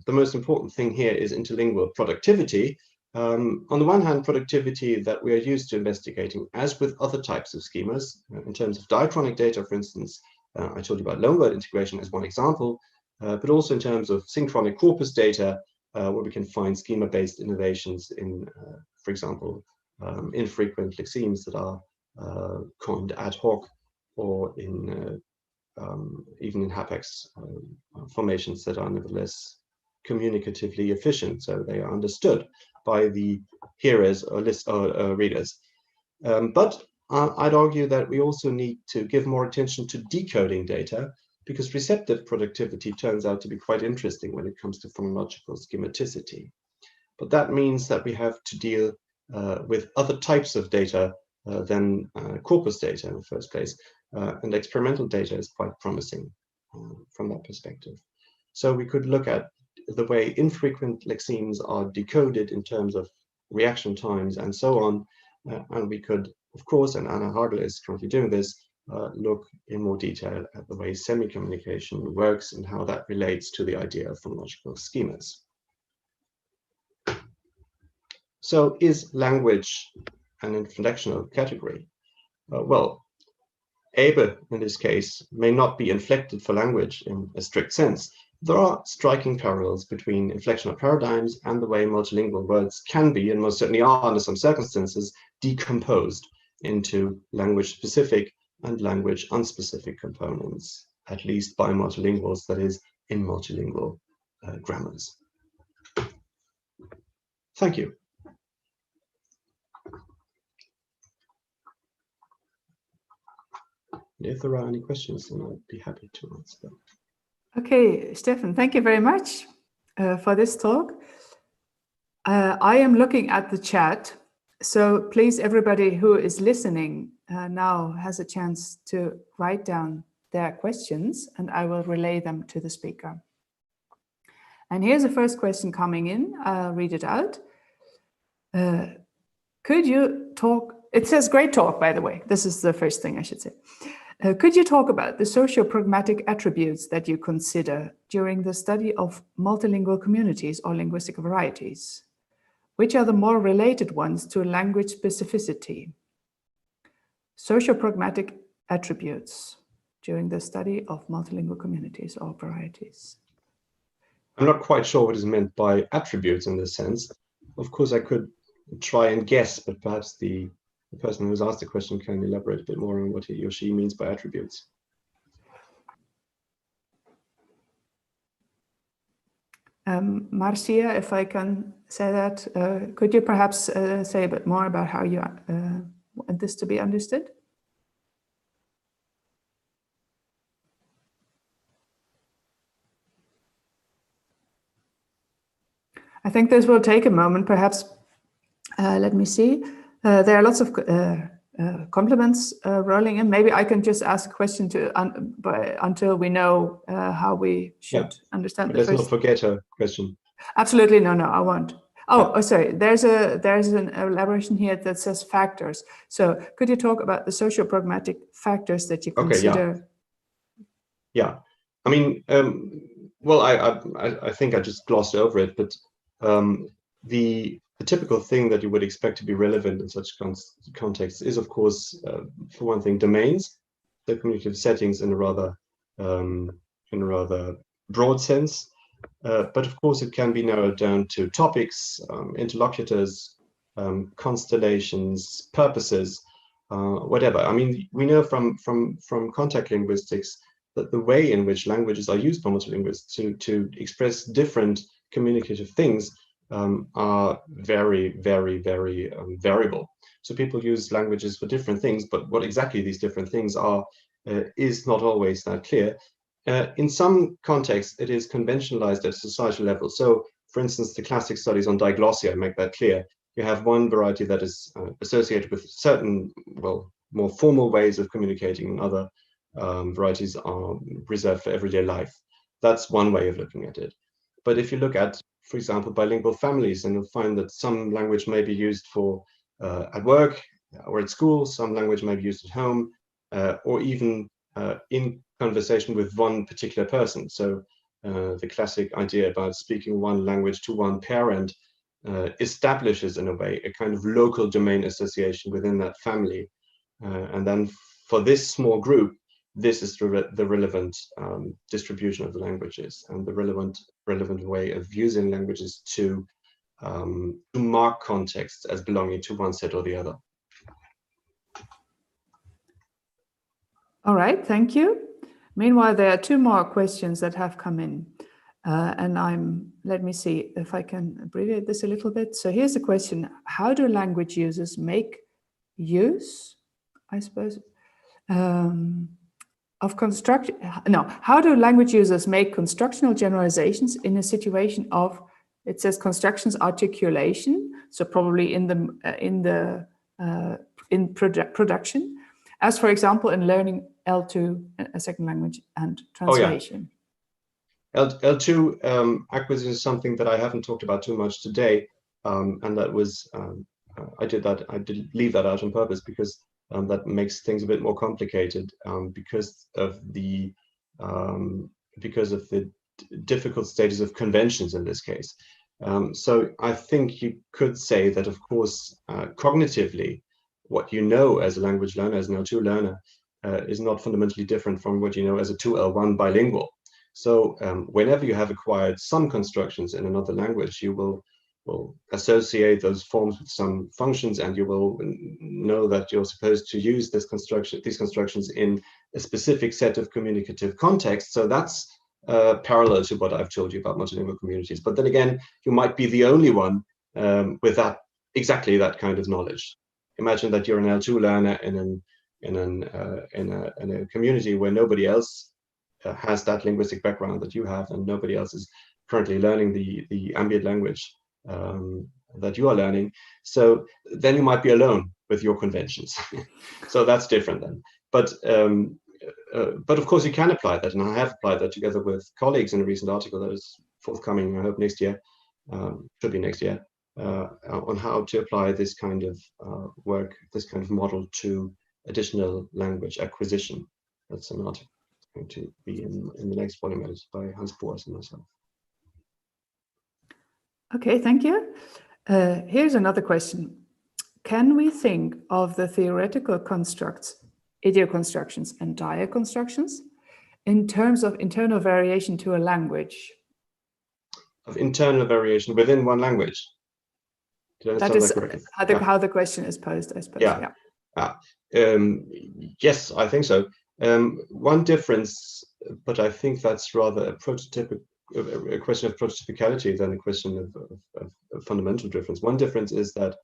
most important thing here is interlingual productivity. On the one hand, productivity that we are used to investigating, as with other types of schemas, in terms of diachronic data, for instance, I told you about loanword integration as one example, but also in terms of synchronic corpus data, where we can find schema-based innovations in, for example, infrequent lexemes that are coined ad hoc, or in even in Hapax formations that are nevertheless communicatively efficient, so they are understood by the hearers or readers. But I'd argue that we also need to give more attention to decoding data, because receptive productivity turns out to be quite interesting when it comes to phonological schematicity. But that means that we have to deal with other types of data than corpus data in the first place, and experimental data is quite promising from that perspective. So we could look at the way infrequent lexemes are decoded in terms of reaction times and so on, and we could, of course, and Anna Hagel is currently doing this, look in more detail at the way semi-communication works and how that relates to the idea of phonological schemas. So is language an inflectional category? Well, Abe, in this case, may not be inflected for language in a strict sense. There are striking parallels between inflectional paradigms and the way multilingual words can be, and most certainly are under some circumstances, decomposed into language-specific and language-unspecific components, at least by multilinguals, that is, in multilingual grammars. Thank you. if there are any questions, then I'd be happy to answer them. Okay, Stefan, thank you very much for this talk. I am looking at the chat, so please, everybody who is listening now has a chance to write down their questions, and I will relay them to the speaker. And here's the first question coming in. I'll read it out. Could you talk, it says great talk, by the way. This is the first thing I should say. Could you talk about the socio-pragmatic attributes that you consider during the study of multilingual communities or linguistic varieties? Which are the more related ones to language specificity? Socio-pragmatic attributes during the study of multilingual communities or varieties. I'm not quite sure what is meant by attributes in this sense. Of course, I could try and guess, but perhaps the person who's asked the question can elaborate a bit more on what he or she means by attributes. Marcia, if I can say that, could you perhaps say a bit more about how you want this to be understood? I think this will take a moment, perhaps. Let me see. There are lots of compliments rolling in. Maybe I can just ask a question until we know how we should understand. Let's not forget a question. Absolutely, no, I won't. Oh, sorry. There's an elaboration here that says factors. So could you talk about the socio-pragmatic factors that you consider? Okay, yeah. I mean, well, I think I just glossed over it, but the typical thing that you would expect to be relevant in such contexts is, of course, for one thing, domains, the communicative settings in a rather broad sense. But of course, it can be narrowed down to topics, interlocutors, constellations, purposes, whatever. I mean, we know from contact linguistics that the way in which languages are used by multilinguists to express different communicative things are very, very, very variable. So people use languages for different things, but what exactly these different things are is not always that clear. In some contexts, it is conventionalized at a societal level. So, for instance, the classic studies on diglossia make that clear. You have one variety that is associated with certain, well, more formal ways of communicating, and other varieties are reserved for everyday life. That's one way of looking at it. But if you look at, for example, bilingual families, then you'll find that some language may be used for at work or at school, some language may be used at home, or even in conversation with one particular person. So the classic idea about speaking one language to one parent establishes, in a way, a kind of local domain association within that family. And then for this small group, this is the relevant distribution of the languages and the relevant way of using languages to mark contexts as belonging to one set or the other. All right, thank you. Meanwhile, there are two more questions that have come in. Let me see if I can abbreviate this a little bit. So here's the question: how do language users make use, I suppose, how do language users make constructional generalizations in a situation of, it says, constructions articulation, so probably in production, as for example in learning L2, a second language, and translation? Oh, yeah. L2 acquisition is something that I haven't talked about too much today, and that was I did leave that out on purpose because that makes things a bit more complicated because of the difficult status of conventions in this case. So I think you could say that, of course, cognitively, what you know as a language learner, as an L2 learner, is not fundamentally different from what you know as a 2L1 bilingual. So whenever you have acquired some constructions in another language, you will associate those forms with some functions, and you will know that you're supposed to use these constructions in a specific set of communicative contexts. So that's parallel to what I've told you about multilingual communities. But then again, you might be the only one with exactly that kind of knowledge. Imagine that you're an L2 learner in in a community where nobody else has that linguistic background that you have, and nobody else is currently learning the ambient language that you are learning. So then you might be alone with your conventions. So that's different then. But of course you can apply that, and I have applied that together with colleagues in a recent article that is forthcoming, I hope next year, should be next year, on how to apply this kind of work, this kind of model to additional language acquisition. That's an article going to be in the next volume edited by Hans Boas and myself. Okay, thank you. Here's another question. Can we think of the theoretical constructs, idioconstructions and diaconstructions, in terms of internal variation to a language? Of internal variation within one language? That is how the question is posed, I suppose. Yeah. Yes, I think so. One difference, but I think that's rather a question of prototypicality than a question of fundamental difference. One difference is that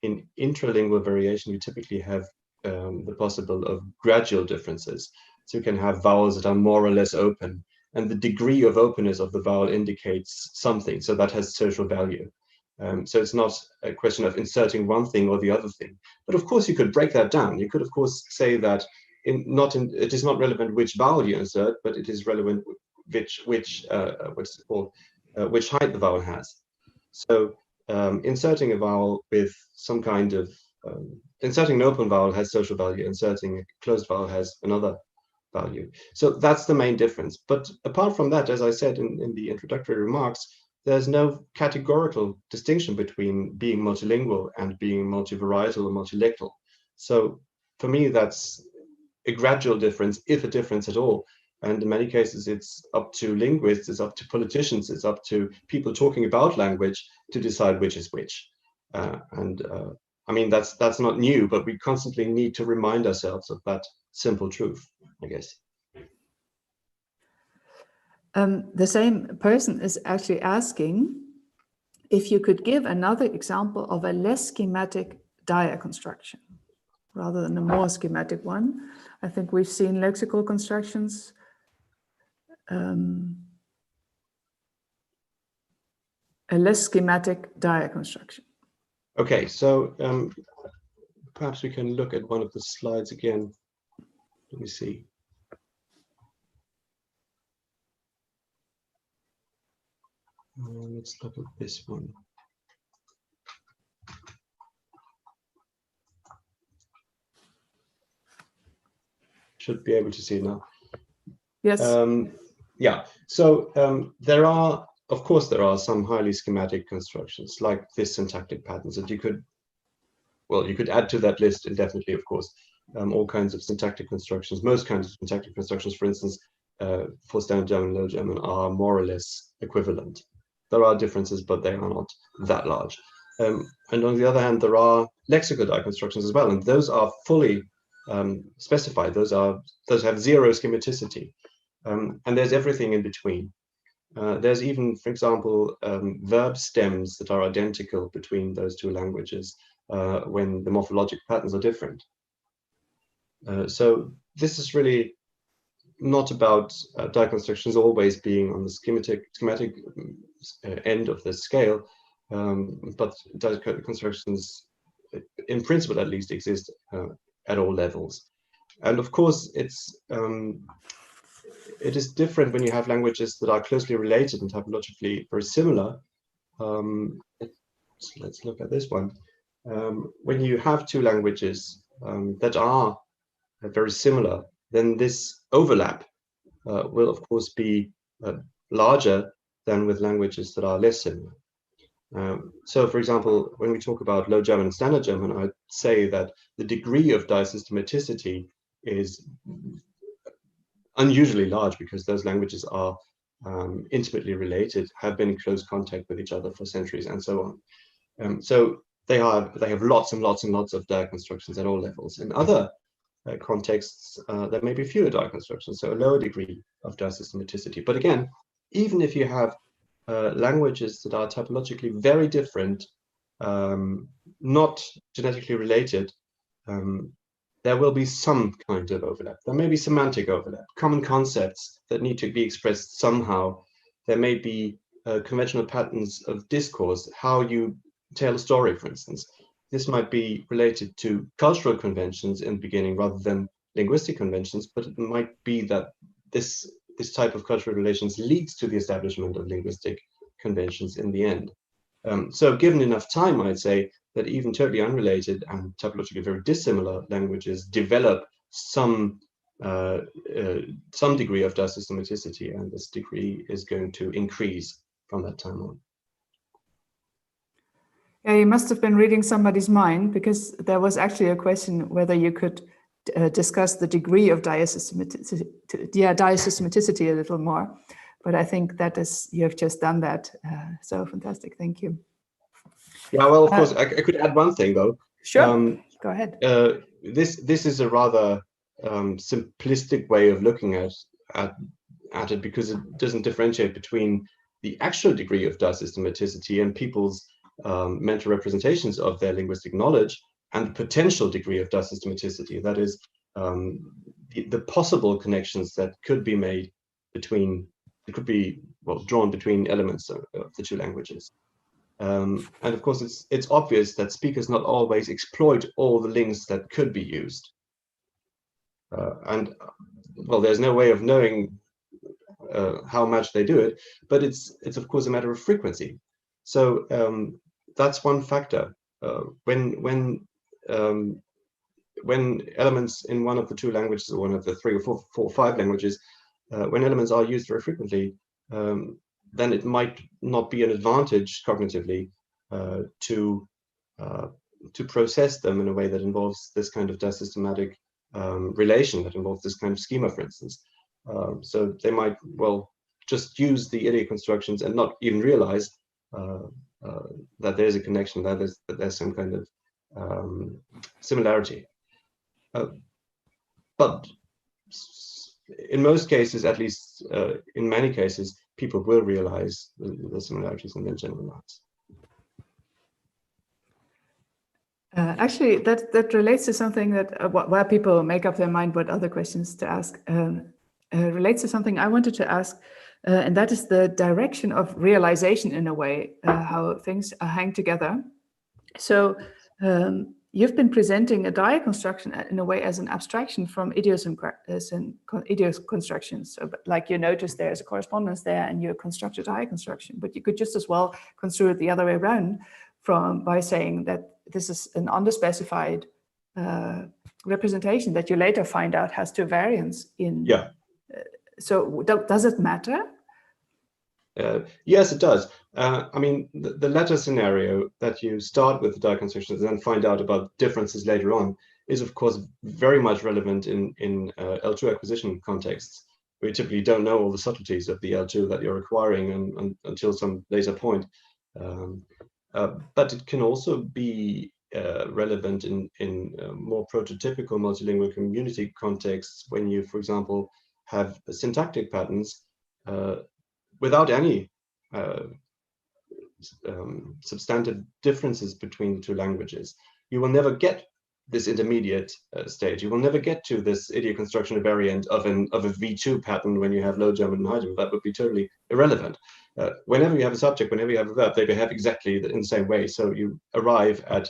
in intralingual variation, you typically have the possible of gradual differences. So you can have vowels that are more or less open, and the degree of openness of the vowel indicates something, so that has social value. So it's not a question of inserting one thing or the other thing. But of course, you could break that down. You could, of course, say that it is not relevant which vowel you insert, but it is relevant which height the vowel has. So inserting a vowel with some kind of inserting an open vowel has social value. Inserting a closed vowel has another value. So that's the main difference. But apart from that, as I said in the introductory remarks, there's no categorical distinction between being multilingual and being multivarietal or multilectal. So for me, that's a gradual difference, if a difference at all. And in many cases, it's up to linguists, it's up to politicians, it's up to people talking about language to decide which is which. I mean, that's not new, but we constantly need to remind ourselves of that simple truth, I guess. The same person is actually asking if you could give another example of a less schematic diaconstruction rather than a more schematic one. I think we've seen lexical constructions. A less schematic diaconstruction. Okay, so perhaps we can look at one of the slides again. Let me see. Let's look at this one. Should be able to see it now. Yes. Yeah, so there are, of course, there are some highly schematic constructions like this syntactic patterns that you could add to that list indefinitely, of course. All kinds of syntactic constructions, most kinds of syntactic constructions, for instance, for Standard German, Low German, are more or less equivalent. There are differences, but they are not that large. And on the other hand, there are lexical diaconstructions as well, and those are fully specified. Those have zero schematicity, and there's everything in between. There's even, for example, verb stems that are identical between those two languages when the morphologic patterns are different. So this is really not about diaconstructions always being on the schematic end of the scale, but diaconstructions, in principle at least, exist at all levels. And of course, it is different when you have languages that are closely related and typologically very similar. Let's look at this one. When you have two languages that are very similar, then this overlap will, of course, be larger than with languages that are less similar. So, for example, when we talk about Low German and Standard German, I'd say that the degree of disystematicity is unusually large because those languages are intimately related, have been in close contact with each other for centuries, and so on. So they have lots and lots and lots of diaconstructions at all levels. In other contexts, there may be fewer diaconstructions, so a lower degree of disystematicity. But again, even if you have languages that are typologically very different, not genetically related, there will be some kind of overlap. There may be semantic overlap, common concepts that need to be expressed somehow. There may be conventional patterns of discourse, how you tell a story, for instance. This might be related to cultural conventions in the beginning rather than linguistic conventions, but it might be that this type of cultural relations leads to the establishment of linguistic conventions in the end. So given enough time, I'd say that even totally unrelated and typologically very dissimilar languages develop some degree of disystematicity, and this degree is going to increase from that time on. Yeah, you must have been reading somebody's mind, because there was actually a question whether you could discuss the degree of disystematicity a little more. But I think that is, you have just done that. So fantastic, thank you. Yeah, well, of course, I could add one thing though. Sure, go ahead. This is a rather simplistic way of looking at it, because it doesn't differentiate between the actual degree of disystematicity and people's mental representations of their linguistic knowledge and the potential degree of disystematicity. That is, the possible connections that could be made between, it could be, well, drawn between elements of the two languages. And of course, it's obvious that speakers not always exploit all the links that could be used. And well, there's no way of knowing how much they do it, but it's of course a matter of frequency. So that's one factor. When elements in one of the two languages, or one of the three or four or five languages, when elements are used very frequently, then it might not be an advantage cognitively to process them in a way that involves this kind of disystematic relation, that involves this kind of schema, for instance. So they might, well, just use the idiom constructions and not even realize that there's a connection, that there's some kind of similarity. But in most cases, at least in many cases, people will realize the similarities and then generalize. Actually, that relates to something that where people make up their mind what other questions to ask. Relates to something I wanted to ask, and that is the direction of realization in a way, how things hang together. So you've been presenting a dia construction in a way as an abstraction from idiom constructions. So, like you notice there's a correspondence there and you construct a dia construction, but you could just as well construe it the other way around by saying that this is an underspecified representation that you later find out has two variants in. Yeah. So does it matter? Yes, it does. I mean, the latter scenario, that you start with the dia constructions and then find out about differences later on, is of course very much relevant in L2 acquisition contexts, where you typically don't know all the subtleties of the L2 that you're acquiring until some later point. But it can also be relevant in more prototypical multilingual community contexts, when you, for example, have syntactic patterns without any substantive differences between the two languages. You will never get this intermediate stage. You will never get to this idiom construction variant of a V2 pattern when you have Low German and High German. That would be totally irrelevant. Whenever you have a subject, whenever you have a verb, they behave exactly in the same way. So you arrive at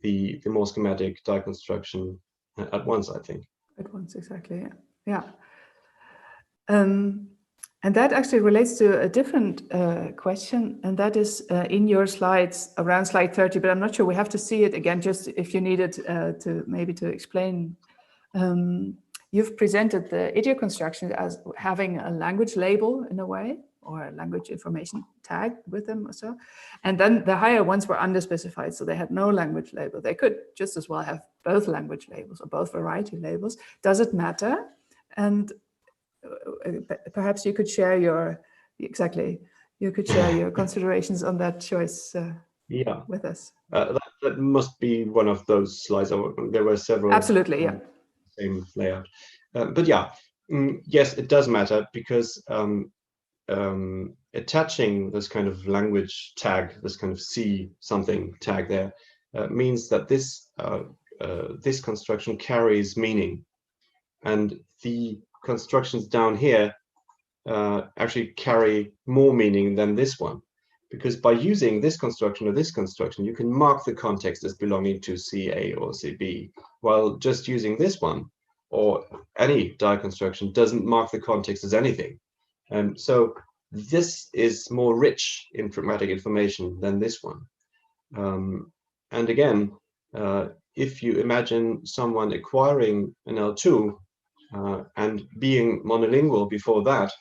the more schematic dia construction at once, I think. At once, exactly. Yeah. And that actually relates to a different question, and that is in your slides, around slide 30, but I'm not sure, we have to see it again, just if you needed to explain. You've presented the idiom construction as having a language label in a way, or a language information tag with them or so. And then the higher ones were underspecified, so they had no language label. They could just as well have both language labels or both variety labels. Does it matter? And perhaps you could share your considerations on that choice with us. That must be one of those slides. There were several. Absolutely, yeah. Same layout. But yeah, yes, it does matter, because attaching this kind of language tag, this kind of C something tag there, means that this this construction carries meaning, and the constructions down here actually carry more meaning than this one, because by using this construction or this construction, you can mark the context as belonging to CA or CB, while just using this one or any diaconstruction doesn't mark the context as anything. And so this is more rich in pragmatic information than this one. And again, if you imagine someone acquiring an L2 and being monolingual before that,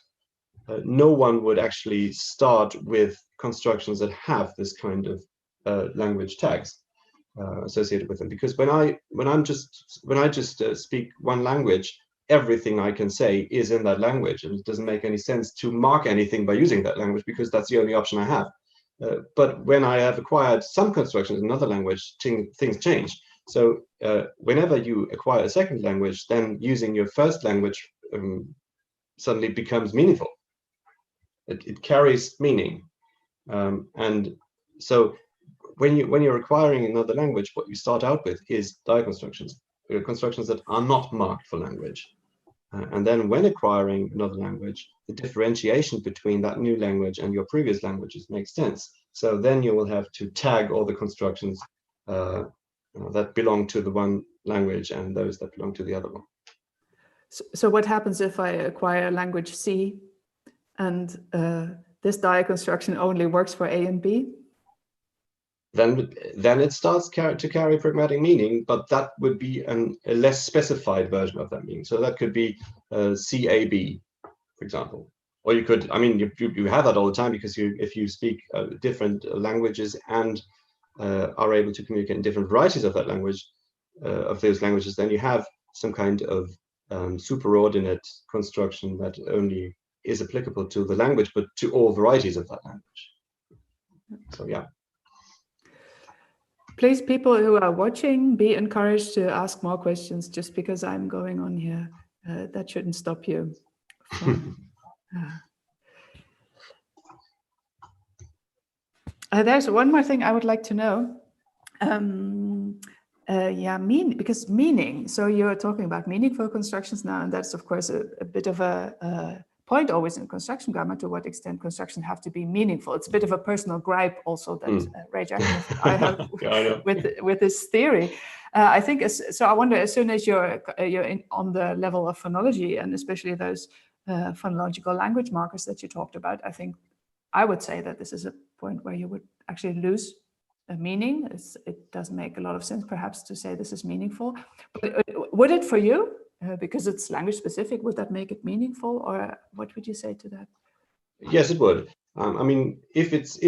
no one would actually start with constructions that have this kind of language tags associated with them, because when I just speak one language, everything I can say is in that language, and it doesn't make any sense to mark anything by using that language because that's the only option I have. But when I have acquired some constructions in another language, things change. So whenever you acquire a second language, then using your first language suddenly becomes meaningful. It carries meaning, and so when you're acquiring another language, what you start out with is diaconstructions, constructions that are not marked for language. And then when acquiring another language, the differentiation between that new language and your previous languages makes sense. So then you will have to tag all the constructions that belong to the one language and those that belong to the other one. So what happens if I acquire language C and this diaconstruction only works for A and B? Then it starts to carry pragmatic meaning, but that would be a less specified version of that meaning. So that could be CAB, for example. Or you could, I mean, you have that all the time, because if you speak different languages and are able to communicate in different varieties of that language, of those languages, then you have some kind of superordinate construction that only is applicable to the language, but to all varieties of that language. So yeah. Please, people who are watching, be encouraged to ask more questions. Just because I'm going on here, that shouldn't stop you from... There's one more thing I would like to know. Because meaning, so you're talking about meaningful constructions now, and that's of course a bit of a point always in construction grammar, to what extent constructions have to be meaningful. It's a bit of a personal gripe also that Ray Jacobs and I have with this theory. I think, so I wonder, as soon as you're on the level of phonology, and especially those phonological language markers that you talked about, I think I would say that this is a point where you would actually lose a meaning. It doesn't make a lot of sense perhaps to say this is meaningful, but would it for you? Because it's language specific, would that make it meaningful, or what would you say to that? Yes, it would. I mean, if it's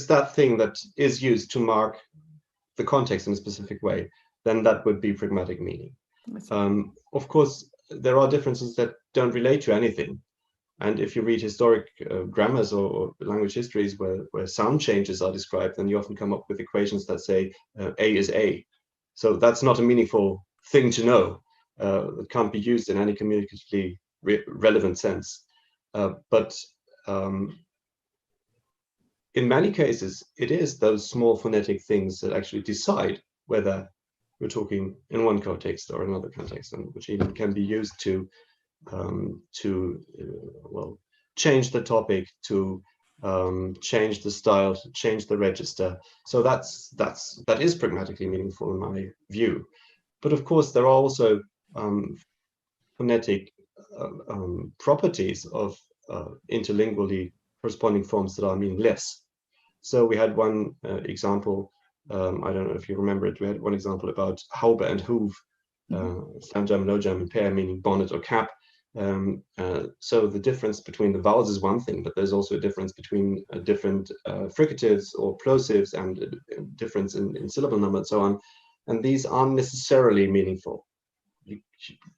that thing that is used to mark the context in a specific way, then that would be pragmatic meaning. Of course, there are differences that don't relate to anything. And if you read historic grammars or language histories where sound changes are described, then you often come up with equations that say A is A. So that's not a meaningful thing to know. It can't be used in any communicatively relevant sense. But in many cases, it is those small phonetic things that actually decide whether we're talking in one context or another context, and which even can be used to change the topic, to change the style, to change the register. So that is pragmatically meaningful in my view. But of course, there are also phonetic properties of interlingually corresponding forms that are meaningless. So we had one example, I don't know if you remember it, we had one example about Haube and Hoof, Stand German, Low German pair, meaning bonnet or cap. So the difference between the vowels is one thing, but there's also a difference between different fricatives or plosives, and a difference in syllable number and so on. And these aren't necessarily meaningful.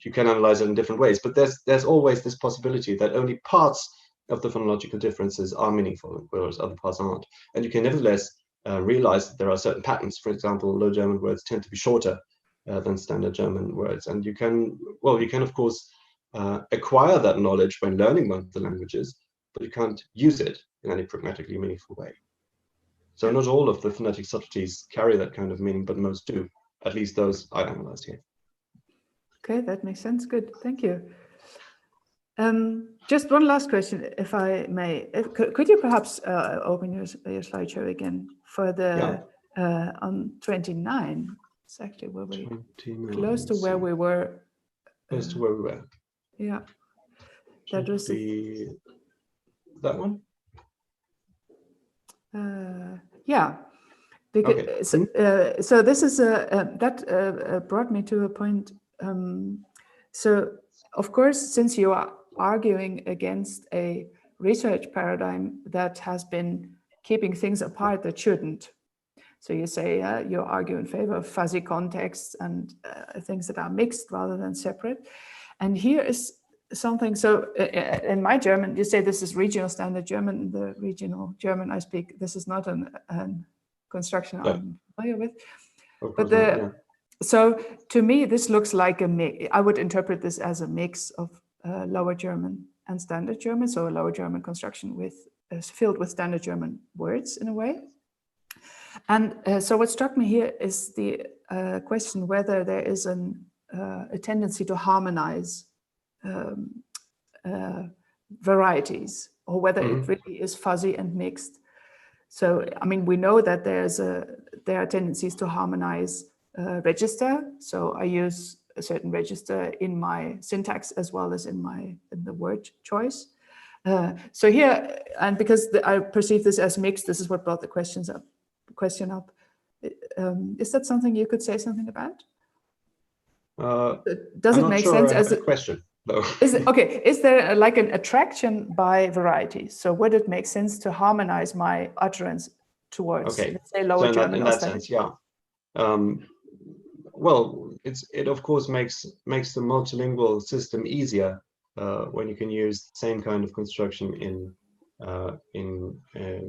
You can analyze it in different ways, but there's always this possibility that only parts of the phonological differences are meaningful, whereas other parts aren't. And you can nevertheless realize that there are certain patterns. For example, Low German words tend to be shorter than Standard German words, and you can of course acquire that knowledge when learning one of the languages, but you can't use it in any pragmatically meaningful way. So not all of the phonetic subtleties carry that kind of meaning, but most do. at least those I've analyzed here. Okay, that makes sense. Good, thank you. Just one last question, if I may. Could you perhaps open your slideshow again for the on 29? It's actually where we close to where we were. Close to where we were. Yeah, that was that one. Yeah, because so this is that brought me to a point. So of course, since you are arguing against a research paradigm that has been keeping things apart that shouldn't, so you say you argue in favor of fuzzy contexts and things that are mixed rather than separate. And here is something. So in my German, you say this is regional standard German, the regional German I speak. This is not an construction I'm familiar with. But so to me, this looks like a mix. I would interpret this as a mix of Lower German and Standard German. So a Lower German construction filled with Standard German words in a way. And so what struck me here is the question whether there is a tendency to harmonize varieties, or whether it really is fuzzy and mixed. So, I mean, we know that there are tendencies to harmonize register. So I use a certain register in my syntax as well as in the word choice. So here, and because I perceive this as mixed, this is what brought the question up. Is that something you could say something about? Does it make sense as a question? Though. Is there like an attraction by varieties? So would it make sense to harmonize my utterance towards, let's say, Lower German? In that sense, yeah. Well, it of course makes the multilingual system easier when you can use the same kind of construction in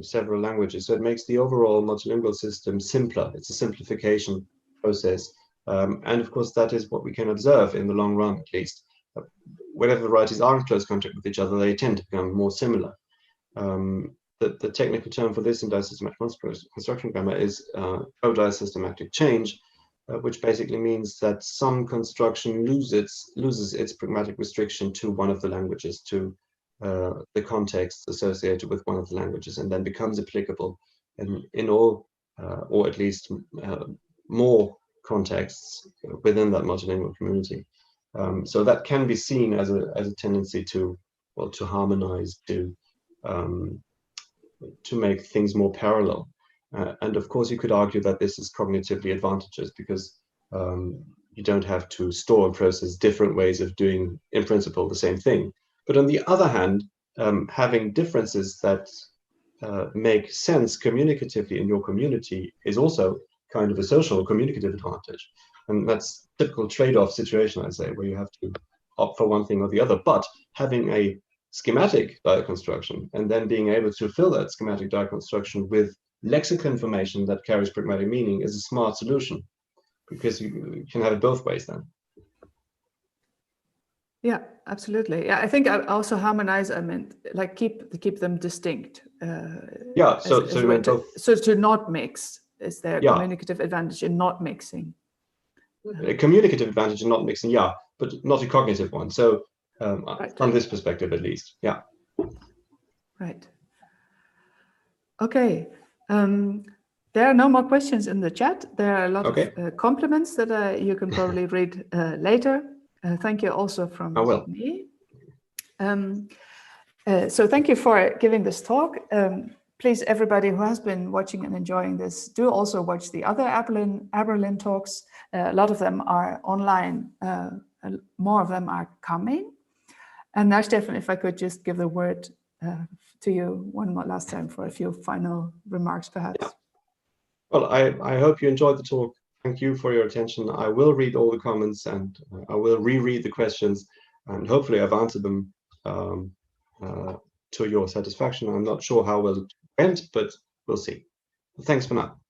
several languages. So it makes the overall multilingual system simpler. It's a simplification process. And of course, that is what we can observe in the long run, at least. Whenever varieties are in close contact with each other, they tend to become more similar. The technical term for this in diasystematic construction grammar is co-diasystematic change, which basically means that some construction loses its pragmatic restriction to one of the languages, to the context associated with one of the languages, and then becomes applicable in all, or at least more contexts within that multilingual community. So that can be seen as a tendency to harmonize, to make things more parallel. And of course, you could argue that this is cognitively advantageous because you don't have to store and process different ways of doing, in principle, the same thing. But on the other hand, having differences that make sense communicatively in your community is also kind of a social communicative advantage. And that's a typical trade-off situation, I'd say, where you have to opt for one thing or the other. But having a schematic diaconstruction and then being able to fill that schematic diaconstruction with lexicon information that carries pragmatic meaning is a smart solution, because you can have it both ways then. Yeah, absolutely. Yeah, I think I also harmonize. I meant like keep them distinct. Yeah. So to not mix. Is there a communicative advantage in not mixing? A communicative advantage in not mixing, yeah, but not a cognitive one. So from this perspective, at least, yeah. Right. Okay. There are no more questions in the chat. There are a lot of compliments that you can probably read later. Thank you also from me. So thank you for giving this talk. Please, everybody who has been watching and enjoying this, do also watch the other AberLin talks. A lot of them are online. More of them are coming. And now, Stefan, if I could just give the word to you one more last time for a few final remarks, perhaps. Yeah. Well, I hope you enjoyed the talk. Thank you for your attention. I will read all the comments and I will reread the questions, and hopefully I've answered them to your satisfaction. I'm not sure how well it went, but we'll see. Thanks for now.